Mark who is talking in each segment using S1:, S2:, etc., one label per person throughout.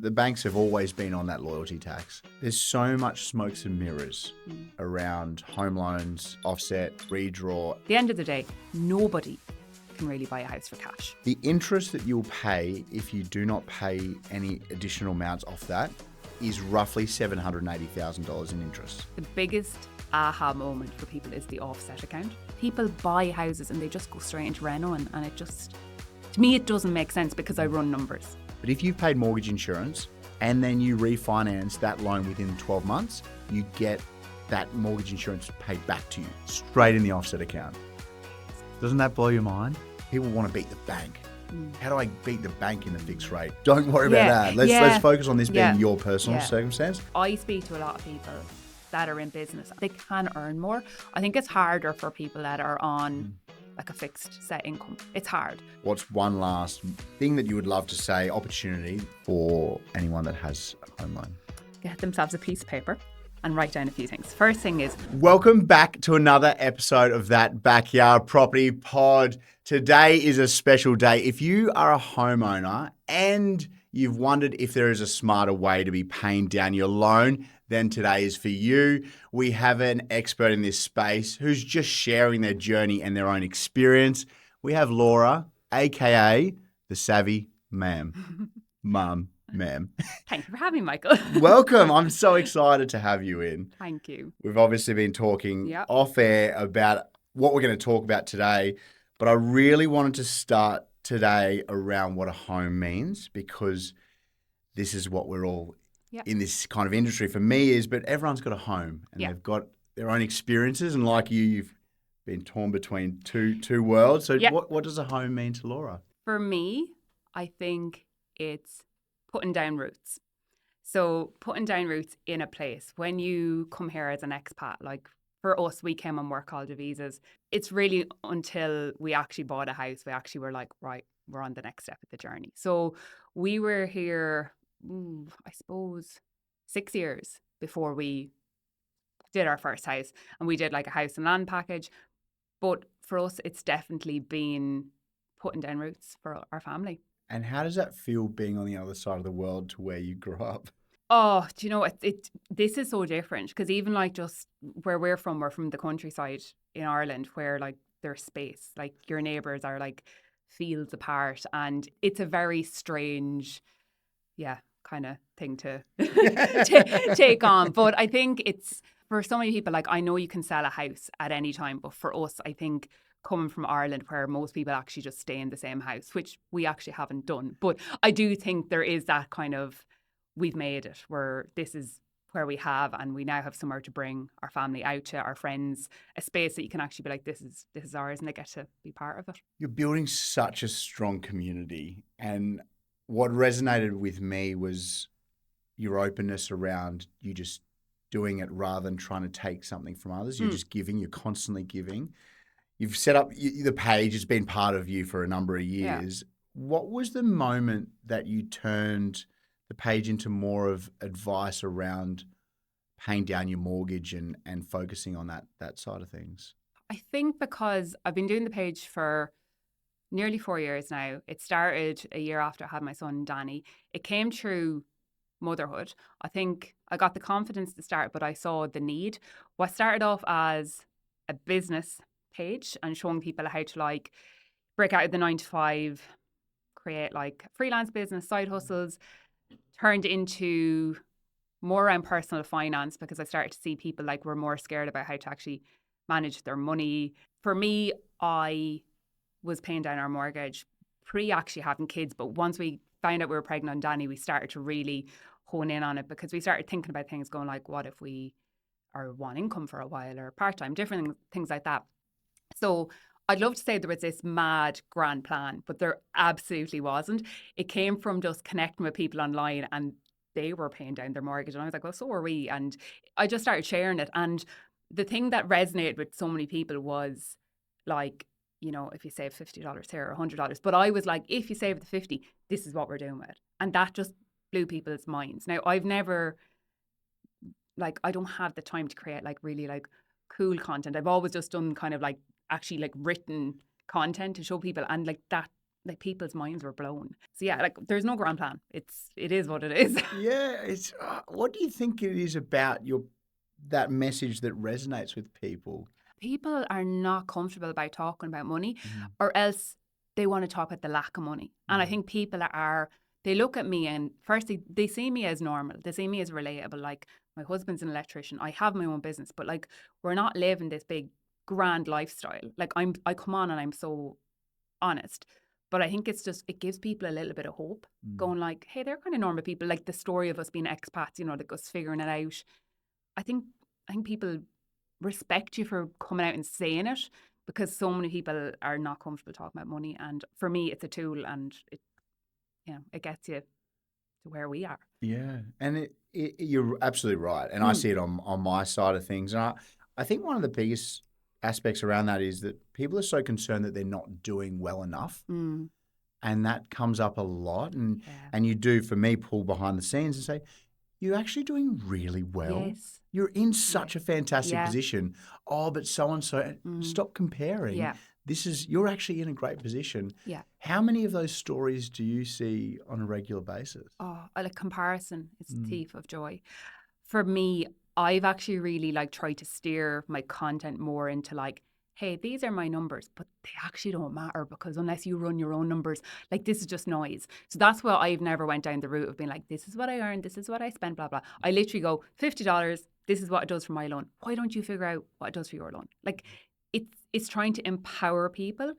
S1: The banks have always been on that loyalty tax. There's so much smokes and mirrors around home loans, offset, redraw.
S2: At the end of the day, nobody can really buy a house for cash.
S1: The interest that you'll pay if you do not pay any additional amounts off that is roughly $780,000 in interest.
S2: The biggest aha moment for people is the offset account. People buy houses and they just go straight into reno and it just, to me, it doesn't make sense because I run numbers.
S1: But if you've paid mortgage insurance and then you refinance that loan within 12 months, you get that mortgage insurance paid back to you straight in the offset account. Doesn't that blow your mind? People want to beat the bank. How do I beat the bank in the fixed rate? Don't worry about that. Let's focus on this being your personal circumstance.
S2: I speak to a lot of people that are in business. They can earn more. I think it's harder for people that are on like a fixed set income. It's hard.
S1: What's one last thing that you would love to say, opportunity for anyone that has a home loan?
S2: Get themselves a piece of paper and write down a few things. First thing is...
S1: Welcome back to another episode of That Backyard Property Pod. Today is a special day. If you are a homeowner and you've wondered if there is a smarter way to be paying down your loan, then today is for you. We have an expert in this space who's just sharing their journey and their own experience. We have Laura, aka the Savvy Mam. Mum. Ma'am.
S2: Thank you for having me, Michael.
S1: Welcome. I'm so excited to have you in.
S2: Thank you.
S1: We've obviously been talking off air about what we're going to talk about today, but I really wanted to start today around what a home means because this is what we're all in this kind of industry for me is, but everyone's got a home and they've got their own experiences. And like you've been torn between two worlds. So what does a home mean to Laura?
S2: For me, I think it's putting down roots. So putting down roots in a place. When you come here as an expat, like for us, we came on work holiday visas. It's really until we actually bought a house, we actually were like, right, we're on the next step of the journey. So we were here, I suppose, 6 years before we did our first house. And we did like a house and land package. But for us, it's definitely been putting down roots for our family.
S1: And how does that feel being on the other side of the world to where you grew up?
S2: Oh, do you know, this is so different because even like just where we're from the countryside in Ireland where like there's space, like your neighbours are like fields apart and it's a very strange, kind of thing to take on. But I think it's, for so many people, like I know you can sell a house at any time, but for us, I think coming from Ireland where most people actually just stay in the same house, which we actually haven't done. But I do think there is that kind of, we've made it where this is where we have, and we now have somewhere to bring our family out to, our friends, a space that you can actually be like, this is ours, and they get to be part of it.
S1: You're building such a strong community. And what resonated with me was your openness around you just doing it rather than trying to take something from others. You're just giving, you're constantly giving. You've set up the page, it's been part of you for a number of years. What was the moment that you turned the page into more of advice around paying down your mortgage and focusing on that side of things?
S2: I think because I've been doing the page for nearly 4 years now. It started a year after I had my son, Danny. It came through motherhood. I think I got the confidence to start, but I saw the need. What started off as a business page and showing people how to like break out of the 9-to-5, create like freelance business, side hustles, turned into more around personal finance because I started to see people like were more scared about how to actually manage their money. For me, I was paying down our mortgage pre actually having kids, but once we found out we were pregnant on Danny, we started to really hone in on it because we started thinking about things going like, what if we are one income for a while or part-time, different things like that. So I'd love to say there was this mad grand plan, but there absolutely wasn't. It came from just connecting with people online and they were paying down their mortgage. And I was like, well, so are we. And I just started sharing it. And the thing that resonated with so many people was like, you know, if you save $50 here or $100. But I was like, if you save the 50, this is what we're doing with it. And that just blew people's minds. Now, I've never, like, I don't have the time to create like really like cool content. I've always just done kind of like actually like written content to show people, and like that like people's minds were blown. So yeah, like there's no grand plan. It is what it is.
S1: Yeah, it's what do you think it is about that message that resonates with people?
S2: People are not comfortable about talking about money,
S1: Mm.
S2: or else they want to talk about the lack of money. And I think people they look at me and firstly, they see me as normal. They see me as relatable. Like my husband's an electrician. I have my own business, but like we're not living this big grand lifestyle. Like I come on and I'm so honest. But I think it's just, it gives people a little bit of hope, going like, hey, they're kind of normal people. Like the story of us being expats, like us figuring it out. I think people respect you for coming out and saying it, because so many people are not comfortable talking about money. And for me, it's a tool, and it gets you to where we are.
S1: Yeah, and you're absolutely right, and I see it on my side of things. And I think one of the biggest aspects around that is that people are so concerned that they're not doing well enough, and that comes up a lot. And you do, for me, pull behind the scenes and say, you're actually doing really well.
S2: Yes.
S1: You're in such a fantastic
S2: Yeah.
S1: position. Oh, but so and so, stop comparing.
S2: Yeah.
S1: You're actually in a great position.
S2: Yeah.
S1: How many of those stories do you see on a regular basis?
S2: Oh, like comparison is the thief of joy. For me, I've actually really like tried to steer my content more into like, hey, these are my numbers, but they actually don't matter, because unless you run your own numbers, like this is just noise. So that's why I've never went down the route of being like, this is what I earned, this is what I spent, blah, blah. I literally go, $50, this is what it does for my loan. Why don't you figure out what it does for your loan? Like it's trying to empower people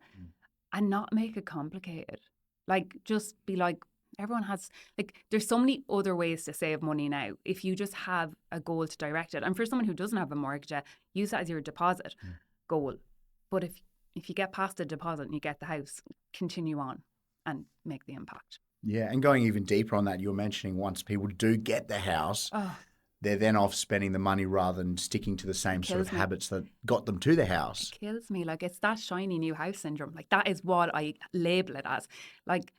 S2: and not make it complicated. Like just be like, everyone has, like, there's so many other ways to save money now. If you just have a goal to direct it. And for someone who doesn't have a mortgage yet, use that as your deposit goal. But if you get past the deposit and you get the house, continue on and make the impact.
S1: Yeah, and going even deeper on that, you were mentioning once people do get the house, they're then off spending the money rather than sticking to the same sort of habits that got them to the house.
S2: It kills me. Like, it's that shiny new house syndrome. Like, that is what I label it as. Like,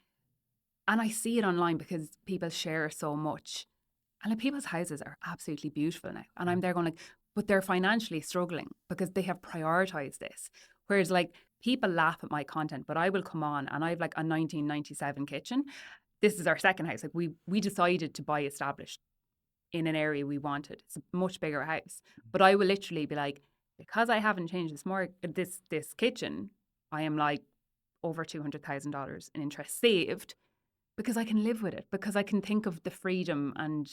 S2: and I see it online because people share so much. And like, people's houses are absolutely beautiful now. And I'm there going like, but they're financially struggling because they have prioritized this. Whereas like people laugh at my content, but I will come on and I have like a 1997 kitchen. This is our second house. Like we decided to buy established in an area we wanted. It's a much bigger house. But I will literally be like, because I haven't changed this kitchen, I am like over $200,000 in interest saved, because I can live with it, because I can think of the freedom and,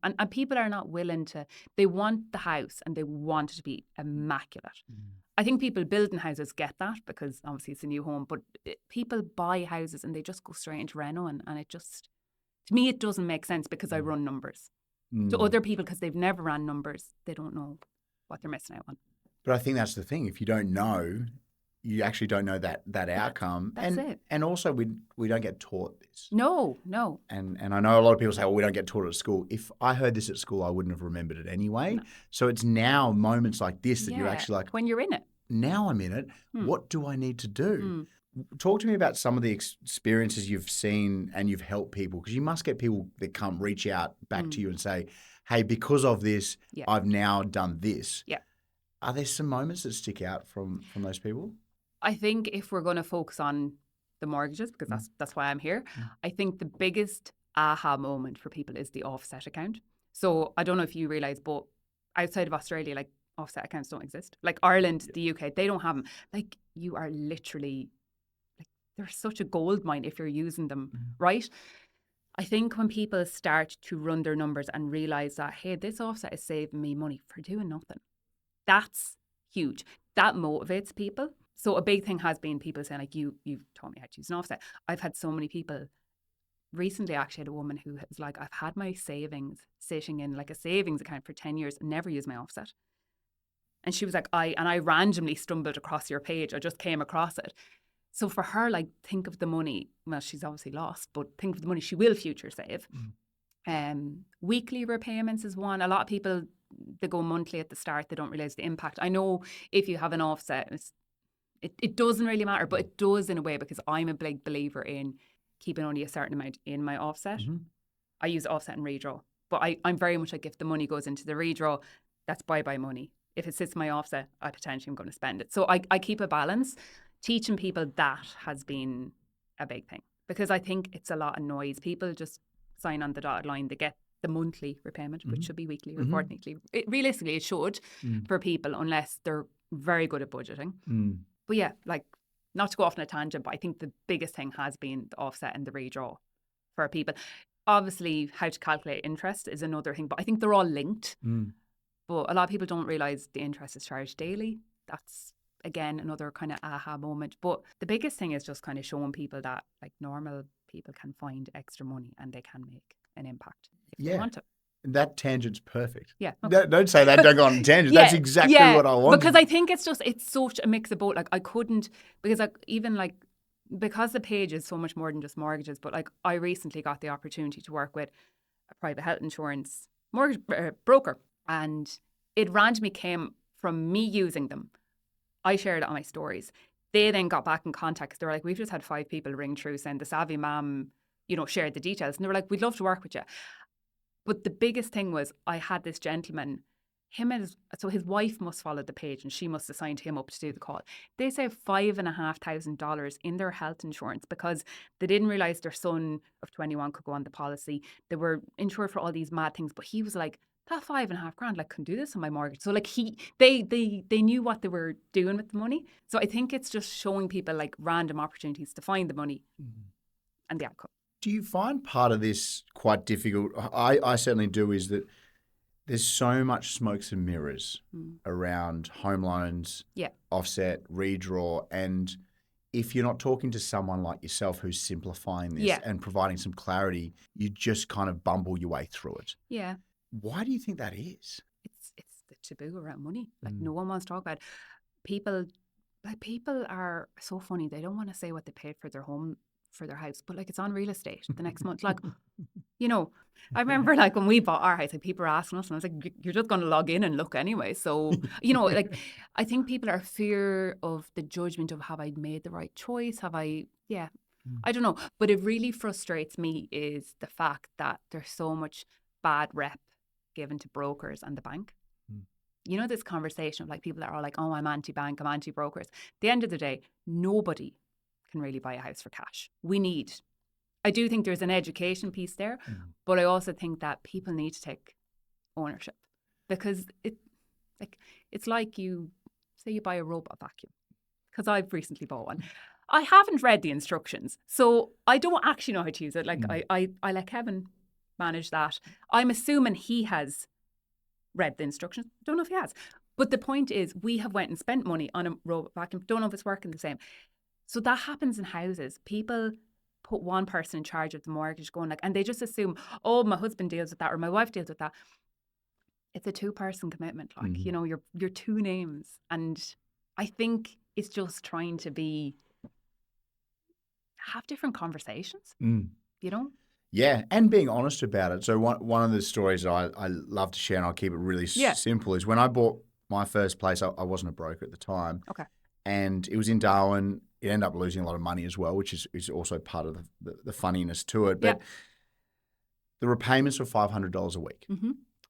S2: and people are not willing to, they want the house and they want it to be immaculate. I think people building houses get that because obviously it's a new home, but people buy houses and they just go straight into reno, and it just, to me, it doesn't make sense because I run numbers. To other people, because they've never ran numbers, they don't know what they're missing out on.
S1: But I think that's the thing. If you don't know, you actually don't know that outcome.
S2: That's it.
S1: And also we don't get taught this.
S2: No.
S1: And I know a lot of people say, well, we don't get taught it at school. If I heard this at school, I wouldn't have remembered it anyway. No. So it's now moments like this that you're actually like,
S2: when you're in it.
S1: Now I'm in it. What do I need to do? Talk to me about some of the experiences you've seen and you've helped people, because you must get people that come reach out back to you and say, hey, because of this, I've now done this.
S2: Yeah.
S1: Are there some moments that stick out from those people?
S2: I think if we're going to focus on the mortgages, because that's why I'm here, I think the biggest aha moment for people is the offset account. So I don't know if you realise, but outside of Australia, like, offset accounts don't exist. Like Ireland, the UK, they don't have them. Like, you are literally, like, they're such a gold mine if you're using them, right? I think when people start to run their numbers and realise that, hey, this offset is saving me money for doing nothing, that's huge. That motivates people. So a big thing has been people saying, like, you've taught me how to use an offset. I've had so many people. Recently, actually, had a woman who was like, I've had my savings sitting in like a savings account for 10 years and never used my offset. And she was like, I randomly stumbled across your page. I just came across it. So for her, like, think of the money. Well, she's obviously lost, but think of the money she will future save. Weekly repayments is one. A lot of people, they go monthly at the start. They don't realise the impact. I know if you have an offset, it doesn't really matter, but it does in a way, because I'm a big believer in keeping only a certain amount in my offset. I use offset and redraw, but I'm very much like, if the money goes into the redraw, that's bye-bye money. If it sits in my offset, I potentially am going to spend it. So I keep a balance. Teaching people that has been a big thing, because I think it's a lot of noise. People just sign on the dotted line. They get the monthly repayment, which should be weekly or fortnightly. Realistically, it should for people, unless they're very good at budgeting. But yeah, like, not to go off on a tangent, but I think the biggest thing has been the offset and the redraw for people. Obviously, how to calculate interest is another thing, but I think they're all linked. But a lot of people don't realise the interest is charged daily. That's, again, another kind of aha moment. But the biggest thing is just kind of showing people that, like, normal people can find extra money and they can make an impact if they want to.
S1: That tangent's perfect.
S2: Yeah.
S1: Don't say that. Don't go on a tangent. That's exactly what I want.
S2: Because I think it's such a mix of both. Like, I couldn't, because because the page is so much more than just mortgages, but like, I recently got the opportunity to work with a private health insurance mortgage broker, and it randomly came from me using them. I shared it on my stories. They then got back in contact because they were like, we've just had 5 people ring through saying the Savvy Mam, shared the details. And they were like, we'd love to work with you. But the biggest thing was, I had this gentleman, so his wife must follow the page and she must have signed him up to do the call. They saved $5,500 in their health insurance because they didn't realise their son of 21 could go on the policy. They were insured for all these mad things, but he was like, that $5,500, like, can do this on my mortgage. So like, they knew what they were doing with the money. So I think it's just showing people like random opportunities to find the money and the outcome.
S1: Do you find part of this quite difficult? I certainly do, is that there's so much smokes and mirrors around home loans, offset, redraw, and if you're not talking to someone like yourself who's simplifying this and providing some clarity, you just kind of bumble your way through it.
S2: Yeah.
S1: Why do you think that is?
S2: It's the taboo around money. Like, no one wants to talk about it. People are so funny. They don't want to say what they paid for their home, for their house, but like, it's on real estate the next month. Like, I remember like when we bought our house, like, people were asking us, and I was like, you're just going to log in and look anyway. So, like, I think people are fear of the judgment of, have I made the right choice? I don't know. But it really frustrates me is the fact that there's so much bad rep given to brokers and the bank. This conversation of like, people that are like, oh, I'm anti-bank, I'm anti-brokers. At the end of the day, nobody can really buy a house for cash. I do think there's an education piece there, but I also think that people need to take ownership, because it's like, you say you buy a robot vacuum, because I've recently bought one. I haven't read the instructions, so I don't actually know how to use it. Like, I let Kevin manage that. I'm assuming he has read the instructions. Don't know if he has. But the point is, we have went and spent money on a robot vacuum. Don't know if it's working the same. So that happens in houses. People put one person in charge of the mortgage, going like, and they just assume, oh, my husband deals with that or my wife deals with that. It's a 2-person commitment. Like, you're 2 names. And I think it's just trying to have different conversations,
S1: Yeah, and being honest about it. So one of the stories I love to share, and I'll keep it really simple, is when I bought my first place, I wasn't a broker at the time.
S2: Okay.
S1: And it was in Darwin. It ended up losing a lot of money as well, which is also part of the funniness to it. But the repayments were $500 a week.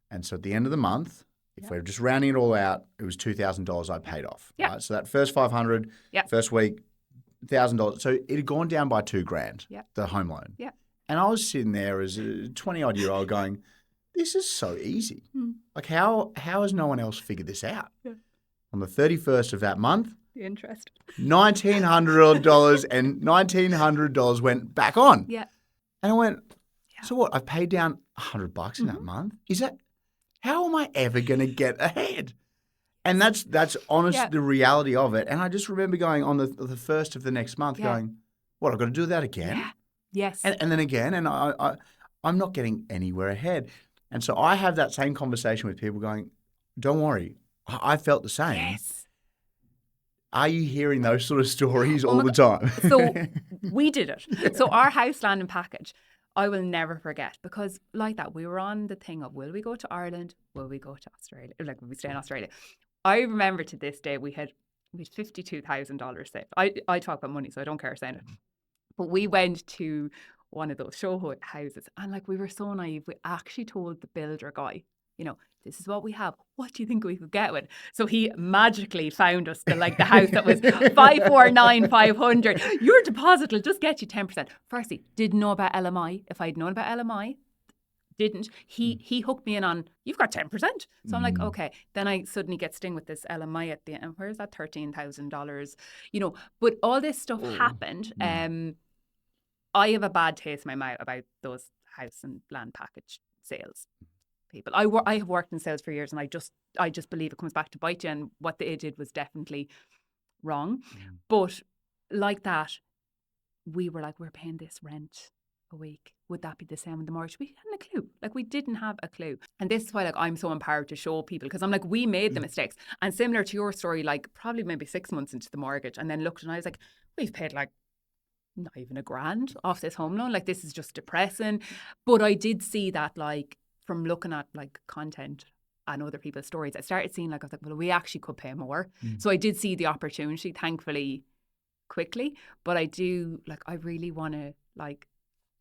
S1: And so at the end of the month, if we're just rounding it all out, it was $2,000 I paid off. Right? So that first $500, first week, $1,000. So it had gone down by $2,000, the home loan.
S2: Yeah.
S1: And I was sitting there as a 20-odd-year-old going, this is so easy. Like, how has no one else figured this out? Yeah. On the 31st of that month,
S2: the interest,
S1: $1,900 and $1,900 went back on.
S2: Yeah.
S1: And I went, so what? I've paid down $100 in that month. How am I ever going to get ahead? And that's honest, the reality of it. And I just remember going on the first of the next month going, what, I've got to do that again?
S2: Yeah. Yes.
S1: And then again, and I'm not getting anywhere ahead. And so I have that same conversation with people going, don't worry, I felt the same.
S2: Yes.
S1: Are you hearing those sort of stories all the time?
S2: So we did it. So our house landing package, I will never forget, because like that, we were on the thing of, will we go to Ireland? Will we go to Australia? Like, will we stay in Australia? I remember to this day, we had $52,000 saved. I talk about money, so I don't care saying it. But we went to one of those show houses, and like, we were so naive. We actually told the builder guy this is what we have. What do you think we could get with? So he magically found us the house that was 549,500. Your deposit will just get you 10%. Firstly, didn't know about LMI. If I'd known about LMI, didn't. He hooked me in on, you've got 10%. So I'm like, okay. Then I suddenly get sting with this LMI at the end. Where's that $13,000? But all this stuff happened. I have a bad taste in my mouth about those house and land package sales people. I have worked in sales for years, and I just believe it comes back to bite you, and what they did was definitely wrong. But like that, we were like, we're paying this rent a week. Would that be the same with the mortgage? We hadn't a clue. We didn't have a clue. And this is why I'm so empowered to show people, because I'm like, we made the mistakes. And similar to your story, probably maybe 6 months into the mortgage, and then looked and I was like, we've paid not even $1,000 off this home loan. This is just depressing. But I did see that from looking at content and other people's stories, I started seeing I was like, well, we actually could pay more. So I did see the opportunity, thankfully, quickly. But I do I really want to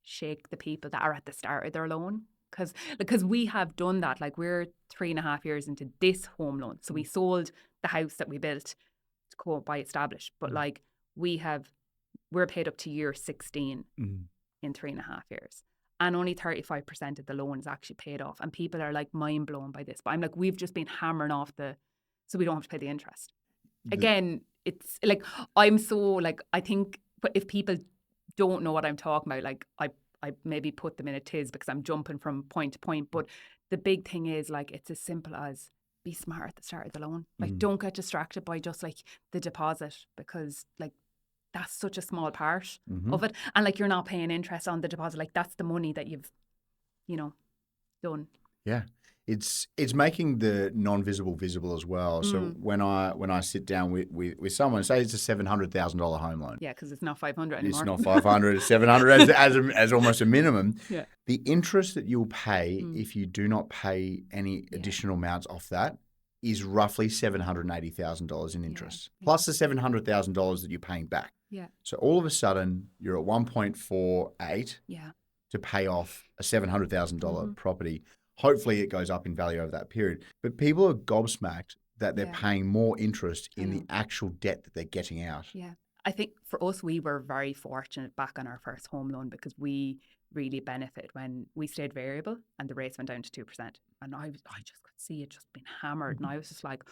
S2: shake the people that are at the start of their loan, because we have done that. We're 3.5 years into this home loan. So we sold the house that we built to go buy established. But we're paid up to year 16 in 3.5 years. And only 35% of the loan is actually paid off. And people are mind blown by this. But I'm we've just been hammering off so we don't have to pay the interest. Again, it's I'm so I think if people don't know what I'm talking about, I maybe put them in a tiz because I'm jumping from point to point. But the big thing is it's as simple as be smart at the start of the loan. Don't get distracted by just the deposit, because that's such a small part of it. And you're not paying interest on the deposit. That's the money that you've, done.
S1: Yeah. It's making the non-visible visible as well. So when I sit down with someone, say it's a $700,000 home loan.
S2: Yeah, because it's not 500 anymore.
S1: It's not 500, it's 700 as almost a minimum.
S2: Yeah.
S1: The interest that you'll pay if you do not pay any additional amounts off that is roughly $780,000 in interest, plus the $700,000 that you're paying back.
S2: Yeah.
S1: So all of a sudden, you're at 1.48 to pay off a $700,000 property. Hopefully, it goes up in value over that period. But people are gobsmacked that they're paying more interest in the actual debt that they're getting out.
S2: Yeah. I think for us, we were very fortunate back on our first home loan, because we really benefited when we stayed variable and the rates went down to 2%. And I just could see it just being hammered. And I was just like,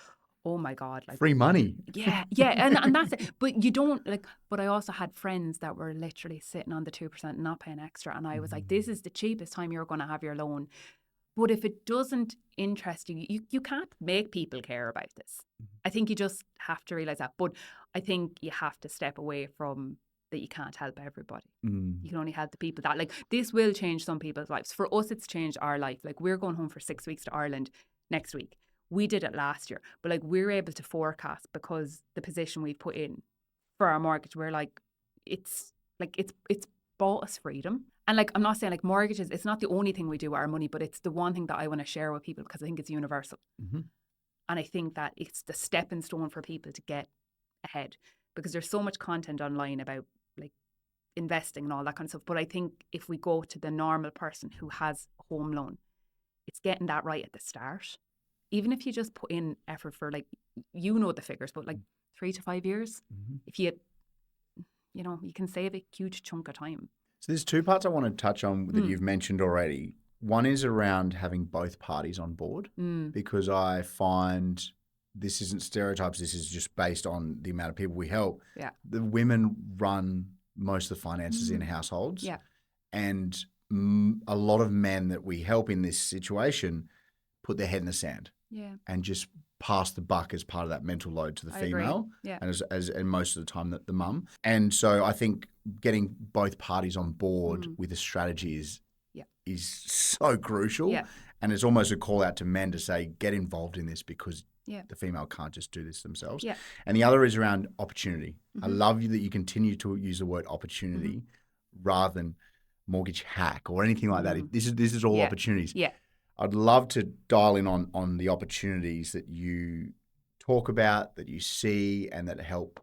S2: oh my God.
S1: Free money.
S2: Yeah. And that's it. But you don't but I also had friends that were literally sitting on the 2% and not paying extra. And I was like, this is the cheapest time you're going to have your loan. But if it doesn't interest you, you can't make people care about this. I think you just have to realize that. But I think you have to step away from that. You can't help everybody. You can only help the people that this will change some people's lives. For us, it's changed our life. We're going home for 6 weeks to Ireland next week. We did it last year, but we're able to forecast because the position we've put in for our mortgage, we're it's bought us freedom. And I'm not saying mortgages, it's not the only thing we do with our money, but it's the one thing that I want to share with people because I think it's universal. And I think that it's the stepping stone for people to get ahead, because there's so much content online about investing and all that kind of stuff. But I think if we go to the normal person who has a home loan, it's getting that right at the start. Even if you just put in effort for the figures, but 3 to 5 years, if you can save a huge chunk of time.
S1: So there's two parts I want to touch on that you've mentioned already. One is around having both parties on board, because I find this isn't stereotypes. This is just based on the amount of people we help.
S2: Yeah.
S1: The women run most of the finances in households.
S2: Yeah.
S1: And a lot of men that we help in this situation put their head in the sand.
S2: Yeah.
S1: And just pass the buck as part of that mental load to the female.
S2: Yeah.
S1: And and most of the time the mum. And so I think getting both parties on board with a strategy is so crucial.
S2: Yeah.
S1: And it's almost a call out to men to say, get involved in this, because the female can't just do this themselves.
S2: Yeah.
S1: And the other is around opportunity. I love you that you continue to use the word opportunity rather than mortgage hack or anything like that. This is all opportunities.
S2: Yeah.
S1: I'd love to dial in on the opportunities that you talk about, that you see, and that help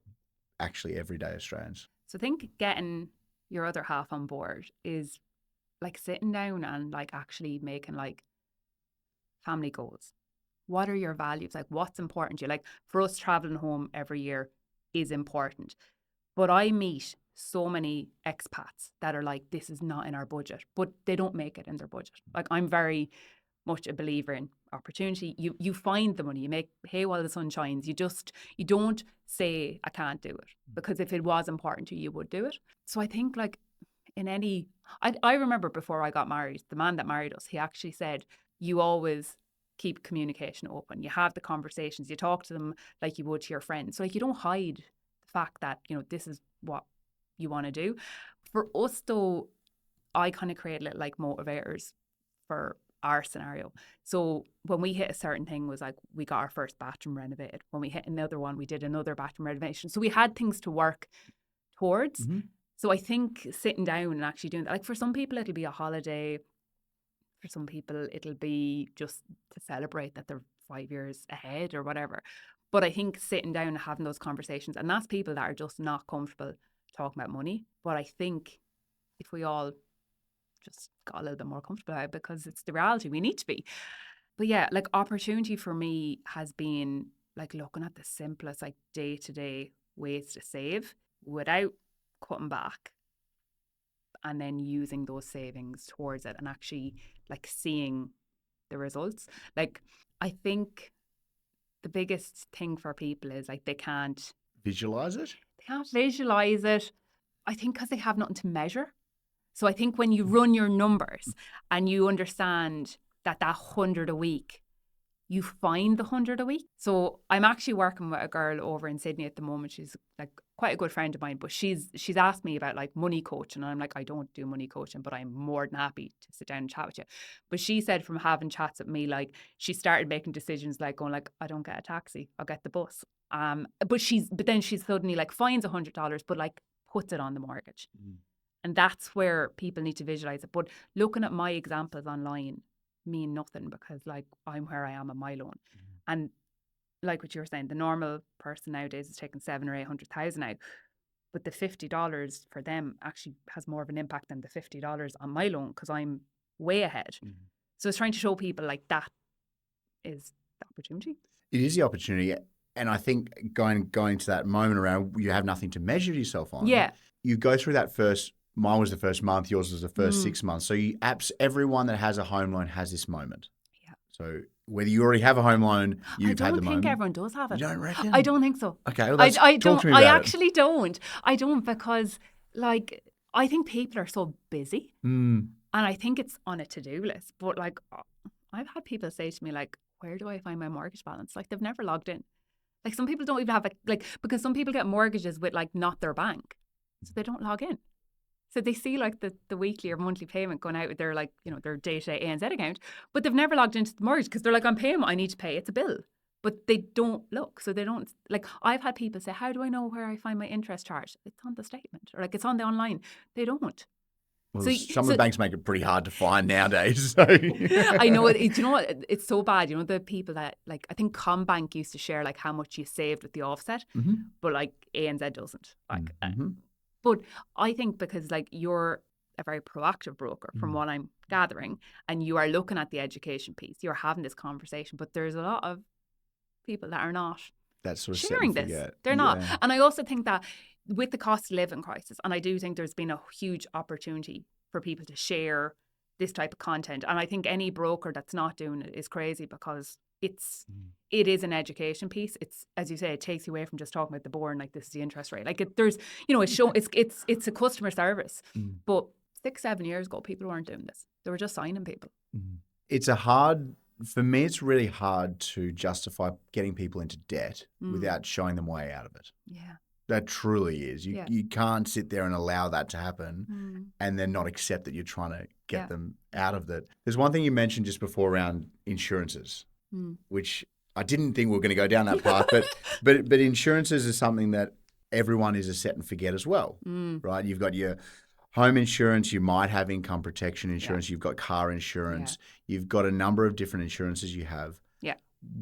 S1: actually everyday Australians.
S2: So I think getting your other half on board is sitting down and actually making family goals. What are your values? Like, what's important to you? Like, for us, traveling home every year is important. But I meet so many expats that are like, this is not in our budget, but they don't make it in their budget. Like, I'm very much a believer in opportunity. You find the money, you make hay while the sun shines. You don't say, I can't do it, because if it was important to you, you would do it. So I think like I remember before I got married, the man that married us, he actually said, you always keep communication open. You have the conversations, you talk to them like you would to your friends. So like, you don't hide the fact that, this is what you want to do. For us though, I kind of create little like motivators for our scenario. So when we hit a certain thing was like, we got our first bathroom renovated. When we hit another one, we did another bathroom renovation. So we had things to work towards.
S1: Mm-hmm.
S2: So I think sitting down and actually doing that, like for some people, it'll be a holiday. For some people, it'll be just to celebrate that they're 5 years ahead or whatever. But I think sitting down and having those conversations, and that's people that are just not comfortable talking about money. But I think if we all just got a little bit more comfortable about it, because it's the reality, we need to be. But yeah, like opportunity for me has been like looking at the simplest, like day-to-day ways to save without cutting back, and then using those savings towards it and actually like seeing the results. Like, I think the biggest thing for people is like they can't
S1: Visualize it.
S2: visualize it. I think because they have nothing to measure. So I think when you run your numbers and you understand that 100 a week, you find the 100 a week. So I'm actually working with a girl over in Sydney at the moment. She's like quite a good friend of mine, but she's asked me about like money coaching. And I'm like, I don't do money coaching, but I'm more than happy to sit down and chat with you. But she said from having chats with me, like she started making decisions like going like, I don't get a taxi, I'll get the bus. But then she suddenly like finds $100, but like puts it on the mortgage. And that's where people need to visualize it. But looking at my examples online mean nothing, because like I'm where I am on my loan. And like what you were saying, the normal person nowadays is taking 700,000 or 800,000 out. But the $50 for them actually has more of an impact than the $50 on my loan, because I'm way ahead. So it's trying to show people like that is the opportunity.
S1: It is the opportunity. And I think going to that moment around, you have nothing to measure yourself on.
S2: Yeah.
S1: You go through that first, mine was the first month, yours was the first 6 months. So everyone that has a home loan has this moment. Yeah. So whether you already have a home loan, you've had the moment. I don't think
S2: everyone does have it.
S1: You don't reckon?
S2: I don't think so.
S1: Okay, well,
S2: talk
S1: to me about
S2: I actually don't. I don't, because like I think people are so busy, and I think it's on a to-do list. But like I've had people say to me like, where do I find my mortgage balance? Like they've never logged in. Like some people don't even have because some people get mortgages with like not their bank, so they don't log in. So they see like the weekly or monthly payment going out with their like, their day-to-day ANZ account, but they've never logged into the mortgage because they're like, I'm paying what I need to pay. It's a bill. But they don't look. So they don't, like, I've had people say, how do I know where I find my interest charge? It's on the statement, or like it's on the online. They don't.
S1: Well, some of the banks make it pretty hard to find nowadays. So.
S2: I know. Do you know what? It's so bad. You know, the people that, like, I think Combank used to share, like, how much you saved with the offset, but, like, ANZ doesn't. Like, but I think because, like, you're a very proactive broker from what I'm gathering, and you are looking at the education piece, you're having this conversation, but there's a lot of people that are not sharing this. They're not. And I also think that with the cost of living crisis, and I do think there's been a huge opportunity for people to share this type of content. And I think any broker that's not doing it is crazy, because it is an education piece. It's, as you say, it takes you away from just talking about the boring, like this is the interest rate. Like it's a customer service. But 6-7 years ago, people weren't doing this. They were just signing people.
S1: For me, it's really hard to justify getting people into debt without showing them way out of it.
S2: Yeah.
S1: That truly is. You can't sit there and allow that to happen and then not accept that you're trying to get them out of that. There's one thing you mentioned just before around insurances, which I didn't think we were going to go down that path, but insurances is something that everyone is a set and forget as well, right? You've got your home insurance, you might have income protection insurance, you've got car insurance, you've got a number of different insurances you have. Yeah.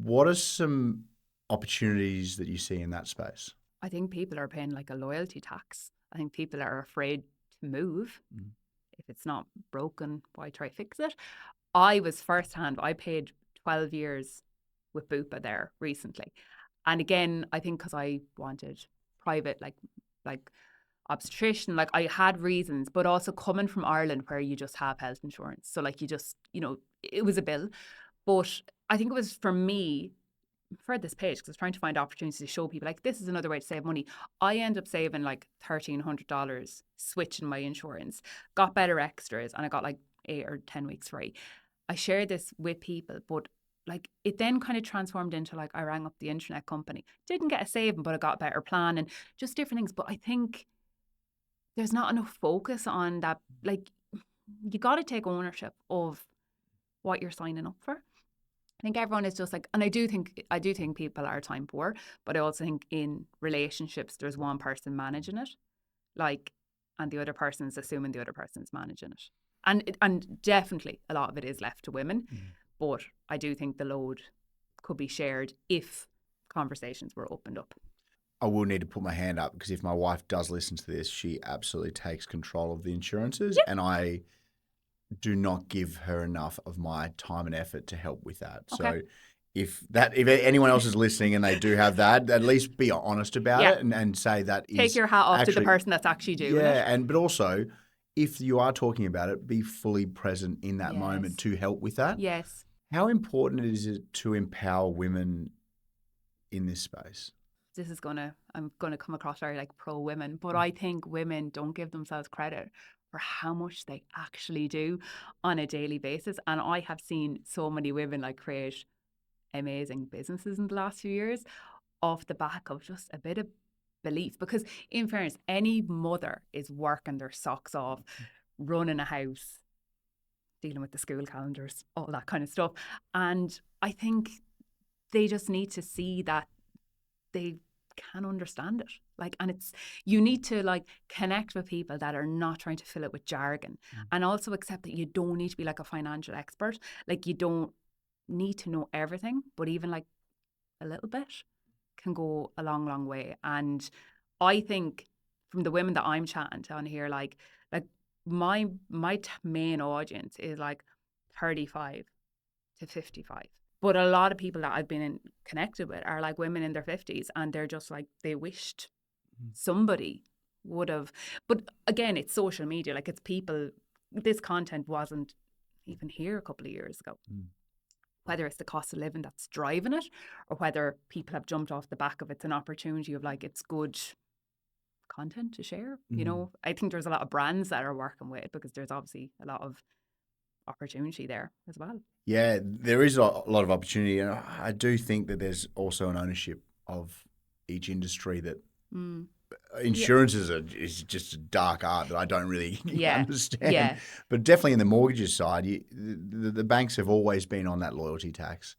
S1: What are some opportunities that you see in that space?
S2: I think people are paying like a loyalty tax. I think people are afraid to move. If it's not broken, why try fix it? I was firsthand, I paid 12 years with Bupa there recently. And again, I think because I wanted private, like obstetrician, like I had reasons, but also coming from Ireland where you just have health insurance. So like you just, it was a bill. But I think it was for me, for this page, because I was trying to find opportunities to show people like this is another way to save money. I end up saving like $1,300 switching my insurance, got better extras, and I got like 8 or 10 weeks free. I shared this with people, but like it then kind of transformed into like I rang up the internet company, didn't get a saving, but I got a better plan and just different things. But I think there's not enough focus on that. Like you got to take ownership of what you're signing up for. I think everyone is just like, and I do think people are time poor, but I also think in relationships there's one person managing it, like, and the other person's assuming the other person's managing it, and definitely a lot of it is left to women, but I do think the load could be shared if conversations were opened up.
S1: I will need to put my hand up because if my wife does listen to this, she absolutely takes control of the insurances, and I do not give her enough of my time and effort to help with that.
S2: Okay.
S1: So if anyone else is listening and they do have that, at least be honest about it and say that
S2: take your hat off to the person that's actually doing it.
S1: But also if you are talking about it, be fully present in that moment to help with that.
S2: Yes.
S1: How important is it to empower women in this space?
S2: I'm gonna come across very like pro women, but I think women don't give themselves credit for how much they actually do on a daily basis. And I have seen so many women like create amazing businesses in the last few years off the back of just a bit of belief. Because in fairness, any mother is working their socks off, running a house, dealing with the school calendars, all that kind of stuff. And I think they just need to see that they can understand it. Like, and you need to like connect with people that are not trying to fill it with jargon, and also accept that you don't need to be like a financial expert. Like you don't need to know everything, but even like a little bit can go a long, long way. And I think from the women that I'm chatting to on here, like my main audience is like 35 to 55. But a lot of people that I've been connected with are like women in their 50s, and they're just like, they wished somebody would have. But again, it's social media. Like it's people, this content wasn't even here a couple of years ago. Whether it's the cost of living that's driving it, or whether people have jumped off the back of it's an opportunity of like, it's good content to share. I think there's a lot of brands that are working with it because there's obviously a lot of opportunity there as well.
S1: Yeah, there is a lot of opportunity, and I do think that there's also an ownership of each industry that insurance is just a dark art that I don't really understand.
S2: Yeah.
S1: But definitely in the mortgages side, the banks have always been on that loyalty tax.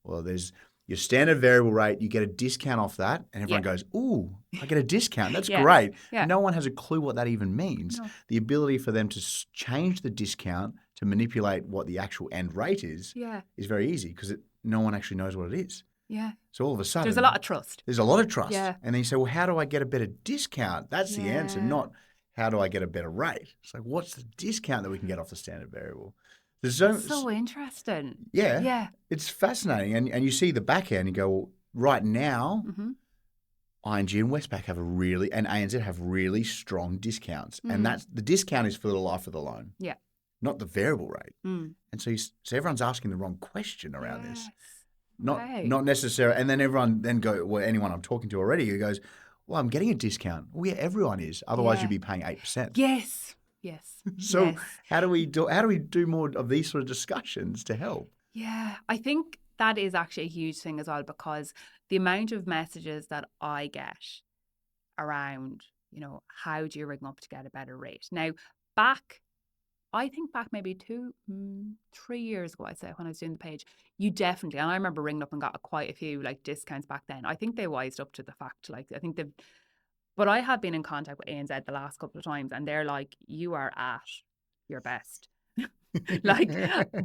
S1: Well, there's your standard variable rate, you get a discount off that, and everyone goes, ooh, I get a discount. That's great.
S2: Yeah.
S1: No one has a clue what that even means. No. The ability for them to change the discount to manipulate what the actual end rate is very easy because no one actually knows what it is.
S2: Yeah.
S1: So all of a sudden,
S2: there's a lot of trust.
S1: There's a lot of trust.
S2: Yeah.
S1: And then you say, well, how do I get a better discount? That's the answer, not how do I get a better rate. It's like, what's the discount that we can get off the standard variable?
S2: That's so interesting.
S1: Yeah. Yeah. It's fascinating. And you see the back end and you go, well, right now, ING and Westpac have and ANZ have really strong discounts. And the discount is for the life of the loan.
S2: Yeah.
S1: Not the variable rate. And so everyone's asking the wrong question around this. Not necessarily. And then anyone I'm talking to already who goes, well, I'm getting a discount. Well, yeah, everyone is. Otherwise, you'd be paying 8%.
S2: Yes.
S1: So how do we do more of these sort of discussions to help?
S2: Yeah, I think that is actually a huge thing as well, because the amount of messages that I get around, how do you ring up to get a better rate? Now, I think back maybe 3 years ago, I'd say, when I was doing the page, you definitely, and I remember ringing up and got quite a few like discounts back then. I think they wised up to the fact, like, I think but I have been in contact with ANZ the last couple of times and they're like, you are at your best. Like,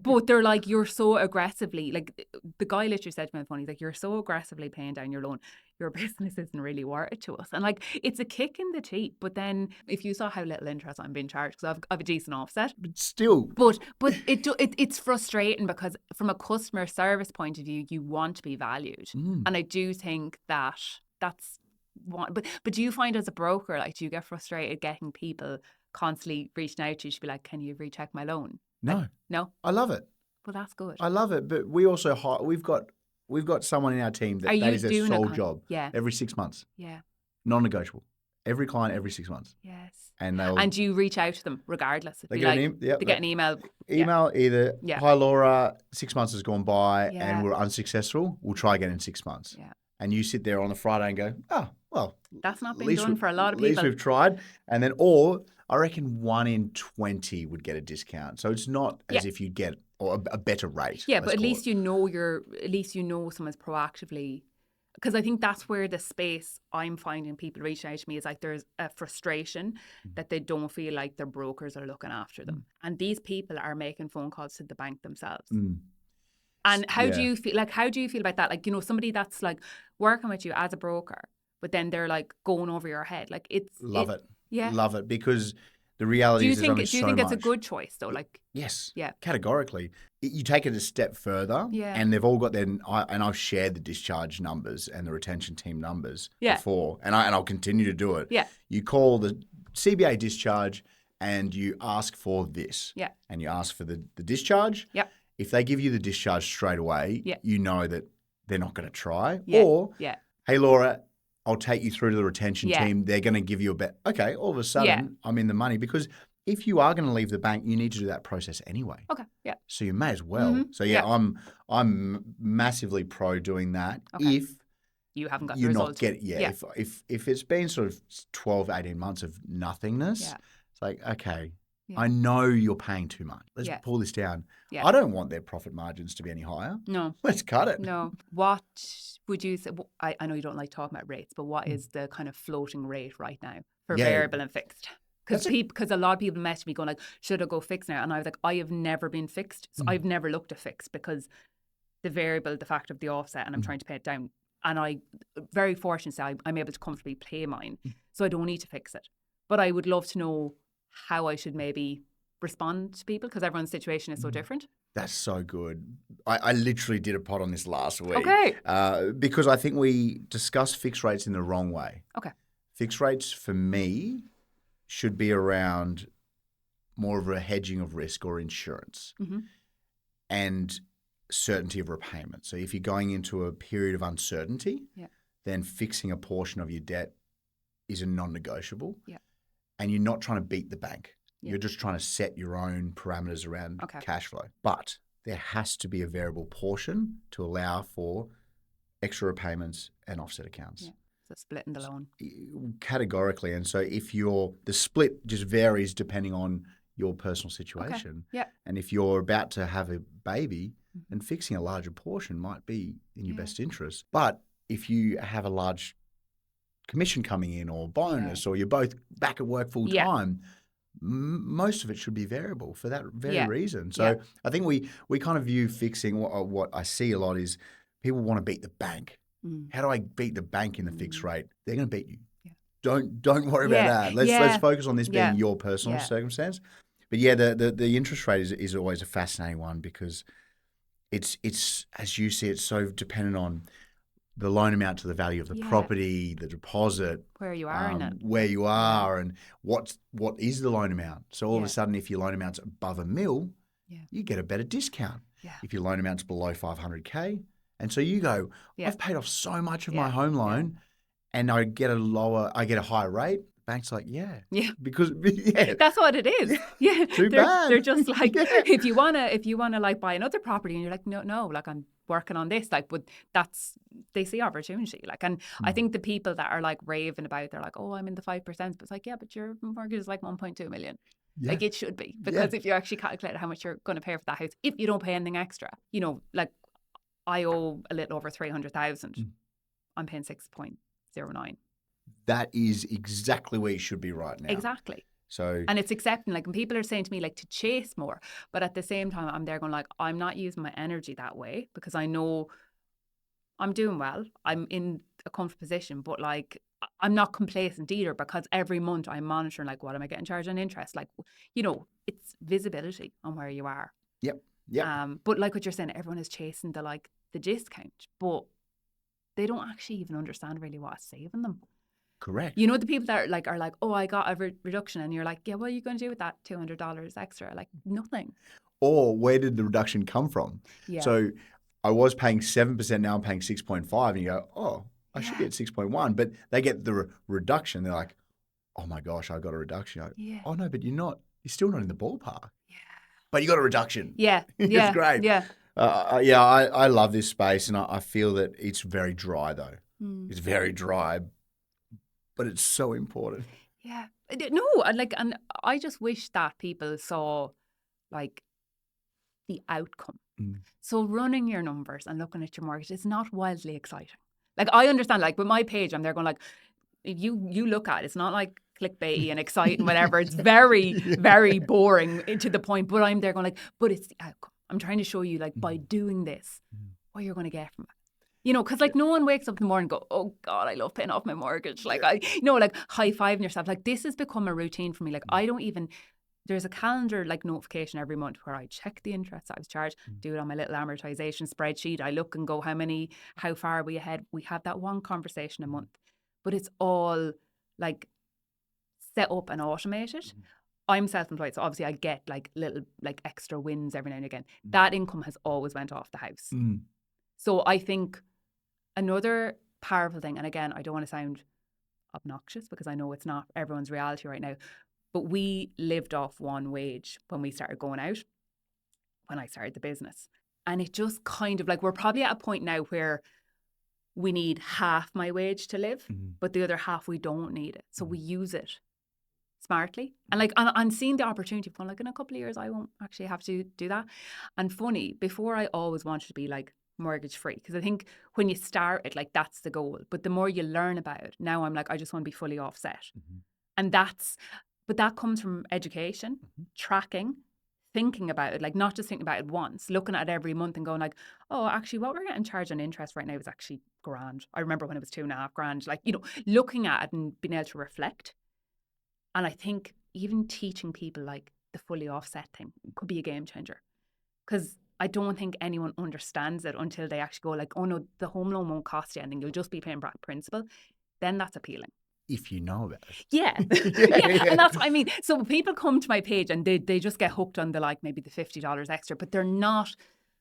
S2: but they're like, you're so aggressively, like the guy literally said to me on the phone, he's like, you're so aggressively paying down your loan. Your business isn't really worth it to us. And like, it's a kick in the teeth. But then if you saw how little interest I'm being charged, because I've a decent offset.
S1: But still.
S2: But it's frustrating because from a customer service point of view, you want to be valued. And I do think that's one. But do you find as a broker, like, do you get frustrated getting people constantly reaching out to you to be like, can you recheck my loan?
S1: No.
S2: Like, no?
S1: I love it.
S2: Well, that's good.
S1: I love it. But we also we've got someone in our team that is their sole job.
S2: Yeah.
S1: Every 6 months.
S2: Yeah.
S1: Non-negotiable. Every client every 6 months.
S2: Yes.
S1: And
S2: you reach out to them regardless.
S1: They
S2: They
S1: get
S2: get an email.
S1: Email either,
S2: Yeah.
S1: hi Laura, 6 months has gone by
S2: Yeah.
S1: and we're unsuccessful. We'll try again in 6 months.
S2: Yeah.
S1: And you sit there on a Friday and go, oh, well.
S2: That's not been done for a lot of people.
S1: At least we've tried. And then, or I reckon 1 in 20 would get a discount. So it's not as if you get a better rate.
S2: Yeah, but at least you know someone's proactively, because I think that's where the space I'm finding people reaching out to me is like there's a frustration that they don't feel like their brokers are looking after them. And these people are making phone calls to the bank themselves. And how do you feel? Like, how do you feel about that? Like, you know, somebody that's like working with you as a broker, but then they're like going over your head. Like,
S1: Love it.
S2: Yeah.
S1: Love it, because the reality is
S2: do you think it's a good choice though? Like,
S1: yes.
S2: Yeah.
S1: Categorically. You take it a step further, and they've all got and I've shared the discharge numbers and the retention team numbers before, and I'll continue to do it.
S2: Yeah.
S1: You call the CBA discharge and you ask for this.
S2: Yeah.
S1: And you ask for the discharge.
S2: Yep.
S1: If they give you the discharge straight away, you know that they're not going to try.
S2: Yeah.
S1: Or, hey, Laura, I'll take you through to the retention team. They're going to give you a bet. Okay, all of a sudden, I'm in the money, because if you are going to leave the bank, you need to do that process anyway.
S2: Okay, yeah.
S1: So you may as well. So I'm massively pro doing that.
S2: Okay.
S1: If
S2: you haven't got the
S1: you're
S2: results.
S1: not getting, if it's been sort of 12, 18 months of nothingness, it's like, okay, I know you're paying too much. Let's pull this down.
S2: Yeah.
S1: I don't want their profit margins to be any higher.
S2: No.
S1: Let's cut it.
S2: No. What would you say? I know you don't like talking about rates, but what is the kind of floating rate right now for variable and fixed? Because a lot of people message me going like, should I go fixed now? And I was like, I have never been fixed. So I've never looked at fixed, because the variable, the fact of the offset, and I'm trying to pay it down. And I very fortunately, I'm able to comfortably pay mine. So I don't need to fix it. But I would love to know how I should maybe respond to people, because everyone's situation is so different.
S1: That's so good. I literally did a pod on this last week.
S2: Okay.
S1: Because I think we discussed fixed rates in the wrong way.
S2: Okay.
S1: Fixed rates for me should be around more of a hedging of risk or insurance and certainty of repayment. So if you're going into a period of uncertainty, then fixing a portion of your debt is a non-negotiable. Yeah. And you're not trying to beat the bank. Yeah. You're just trying to set your own parameters around cash flow. But there has to be a variable portion to allow for extra repayments and offset accounts.
S2: Yeah. So splitting the loan.
S1: Categorically. And so if the split just varies depending on your personal situation.
S2: Okay. Yeah.
S1: And if you're about to have a baby, then fixing a larger portion might be in your best interest. But if you have a large commission coming in or bonus, or you're both back at work full time, most of it should be variable for that very reason. So I think we kind of view fixing, what I see a lot is people want to beat the bank. How do I beat the bank in the fixed rate? They're going to beat you. Yeah. Don't worry about that. Let's focus on this being your personal circumstance. But the interest rate is always a fascinating one, because it's as you see, it's so dependent on the loan amount to the value of the property, the deposit,
S2: where you are in it,
S1: where you are, and what is the loan amount. So all of a sudden, if your loan amount's above $1 million, you get a better discount. Yeah. If your loan amount's below $500K, and so you go, I've paid off so much of my home loan, and I get a higher rate. Bank's like, because
S2: that's what it is. Yeah,
S1: too bad.
S2: They're just like, if you wanna like buy another property, and you're like, no, like I'm working on this, like, but they see opportunity, like, and I think the people that are like raving about, they're like, oh, I'm in the 5%, but it's like, but your mortgage is like 1.2 million. Yeah. Like it should be, because if you actually calculate how much you're going to pay for that house, if you don't pay anything extra, you know, like I owe a little over 300,000. I'm paying 6.09.
S1: That is exactly where you should be right now.
S2: Exactly.
S1: So
S2: And it's accepting, like, and people are saying to me, like, to chase more. But at the same time, I'm there going, like, I'm not using my energy that way because I know I'm doing well. I'm in a comfortable position, but like, I'm not complacent either because every month I'm monitoring, like, what am I getting charged on interest? Like, it's visibility on where you are.
S1: yep.
S2: But like what you're saying, everyone is chasing the discount, but they don't actually even understand really what it's saving them.
S1: Correct.
S2: The people that are like, oh, I got a reduction, and you're like, yeah, what are you going to do with that $200 extra? Like, nothing.
S1: Or where did the reduction come from?
S2: Yeah.
S1: So I was paying 7%, now I'm paying 6.5, and you go, oh, I should
S2: Yeah.
S1: be at 6.1, but they get the reduction. They're like, oh my gosh, I got a reduction. I go,
S2: Yeah.
S1: oh no, but you're still not in the ballpark.
S2: Yeah.
S1: But you got a reduction.
S2: Yeah.
S1: It's great.
S2: Yeah.
S1: I love this space, and I feel that it's very dry though. It's very dry, but it's so important.
S2: Yeah. No, and I just wish that people saw like the outcome. So running your numbers and looking at your mortgage is not wildly exciting. Like, I understand, like with my page, I'm there going like, if you look at it, it's not like clickbaity and exciting, whatever. It's very, very boring to the point. But I'm there going like, but it's the outcome. I'm trying to show you, like, by doing this, what you're going to get from it. Because like no one wakes up in the morning and go, oh God, I love paying off my mortgage. Like like high-fiving yourself. Like, this has become a routine for me. Like, I don't even, there's a calendar like notification every month where I check the interest I was charged, do it on my little amortization spreadsheet. I look and go, how far are we ahead? We have that one conversation a month, but it's all like set up and automated. I'm self-employed, so obviously I get like little like extra wins every now and again. That income has always went off the house. So I think another powerful thing, and again, I don't want to sound obnoxious because I know it's not everyone's reality right now, but we lived off one wage when we started going out, when I started the business. And it just kind of like, we're probably at a point now where we need half my wage to live, but the other half we don't need it. So we use it smartly. And like, I'm seeing the opportunity for like, in a couple of years, I won't actually have to do that. And funny, before I always wanted to be like mortgage free, because I think when you start it, like, that's the goal. But the more you learn about it, now I'm like, I just want to be fully offset. And but that comes from education, tracking, thinking about it, like not just thinking about it once, looking at it every month and going like, oh, actually what we're getting charged on interest right now is actually grand. I remember when it was $2.5 grand, like, looking at it and being able to reflect. And I think even teaching people like the fully offset thing could be a game changer, because I don't think anyone understands it until they actually go like, oh no, the home loan won't cost you anything, you'll just be paying back principal. Then that's appealing.
S1: If you know about it.
S2: Yeah. And that's what I mean. So people come to my page and they just get hooked on the like maybe the $50 extra, but they're not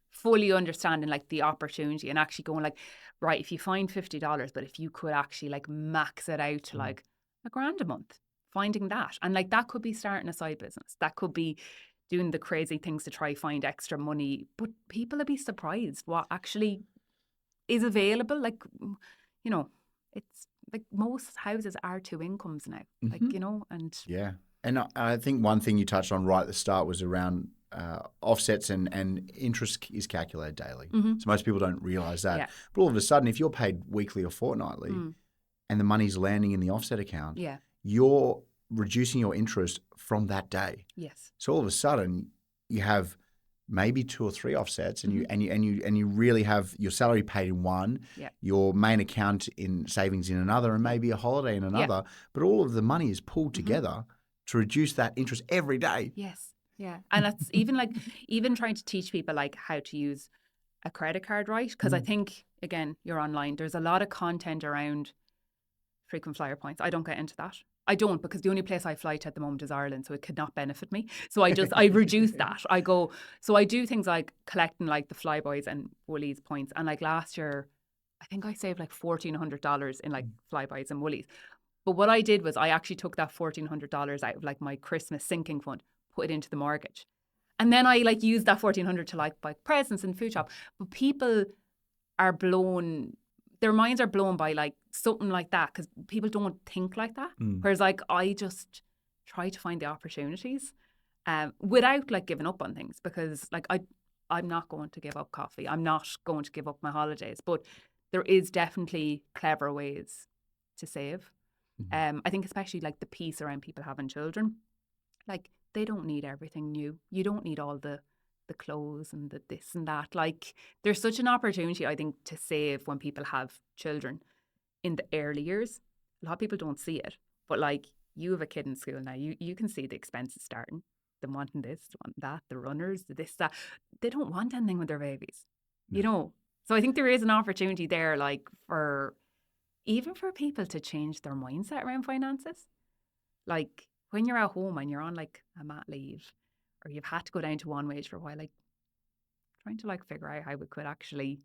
S2: fully understanding like the opportunity and actually going like, right, if you find $50, but if you could actually like max it out to like $1,000 a month, finding that. And like, that could be starting a side business. That could be doing the crazy things to try find extra money. But people would be surprised what actually is available. Like, it's like most houses are 2 incomes now, like, and
S1: yeah. And I think one thing you touched on right at the start was around offsets and interest is calculated daily. So most people don't realize that.
S2: Yeah.
S1: But all of a sudden, if you're paid weekly or fortnightly and the money's landing in the offset account, you're reducing your interest from that day.
S2: Yes.
S1: So all of a sudden, you have maybe 2 or 3 offsets, and you really have your salary paid in one, your main account in savings in another, and maybe a holiday in another. But all of the money is pulled together to reduce that interest every day.
S2: Yes. Yeah. And that's even trying to teach people like how to use a credit card, right? Because I think, again, you're online. There's a lot of content around frequent flyer points. I don't get into that. I don't, because the only place I fly to at the moment is Ireland, so it could not benefit me. So I reduce that. So I do things like collecting like the Flyboys and Woolies points. And like last year, I think I saved like $1,400 in like Flyboys and Woolies. But what I did was I actually took that $1,400 out of like my Christmas sinking fund, put it into the mortgage. And then I like used that $1,400 to like buy presents and food shop. But people are their minds are blown by like something like that, because people don't think like that. Whereas like, I just try to find the opportunities without like giving up on things, because like I'm not going to give up coffee. I'm not going to give up my holidays, but there is definitely clever ways to save. I think especially like the piece around people having children. Like, they don't need everything new. You don't need all the clothes and the this and that. Like, there's such an opportunity, I think, to save when people have children in the early years. A lot of people don't see it, but like, you have a kid in school now, you can see the expenses starting. Them wanting this, wanting that, the runners, the this, that. They don't want anything with their babies, you know. So I think there is an opportunity there, like, for even for people to change their mindset around finances. Like, when you're at home and you're on like a mat leave, or you've had to go down to one wage for a while, like, trying to like figure out how we could actually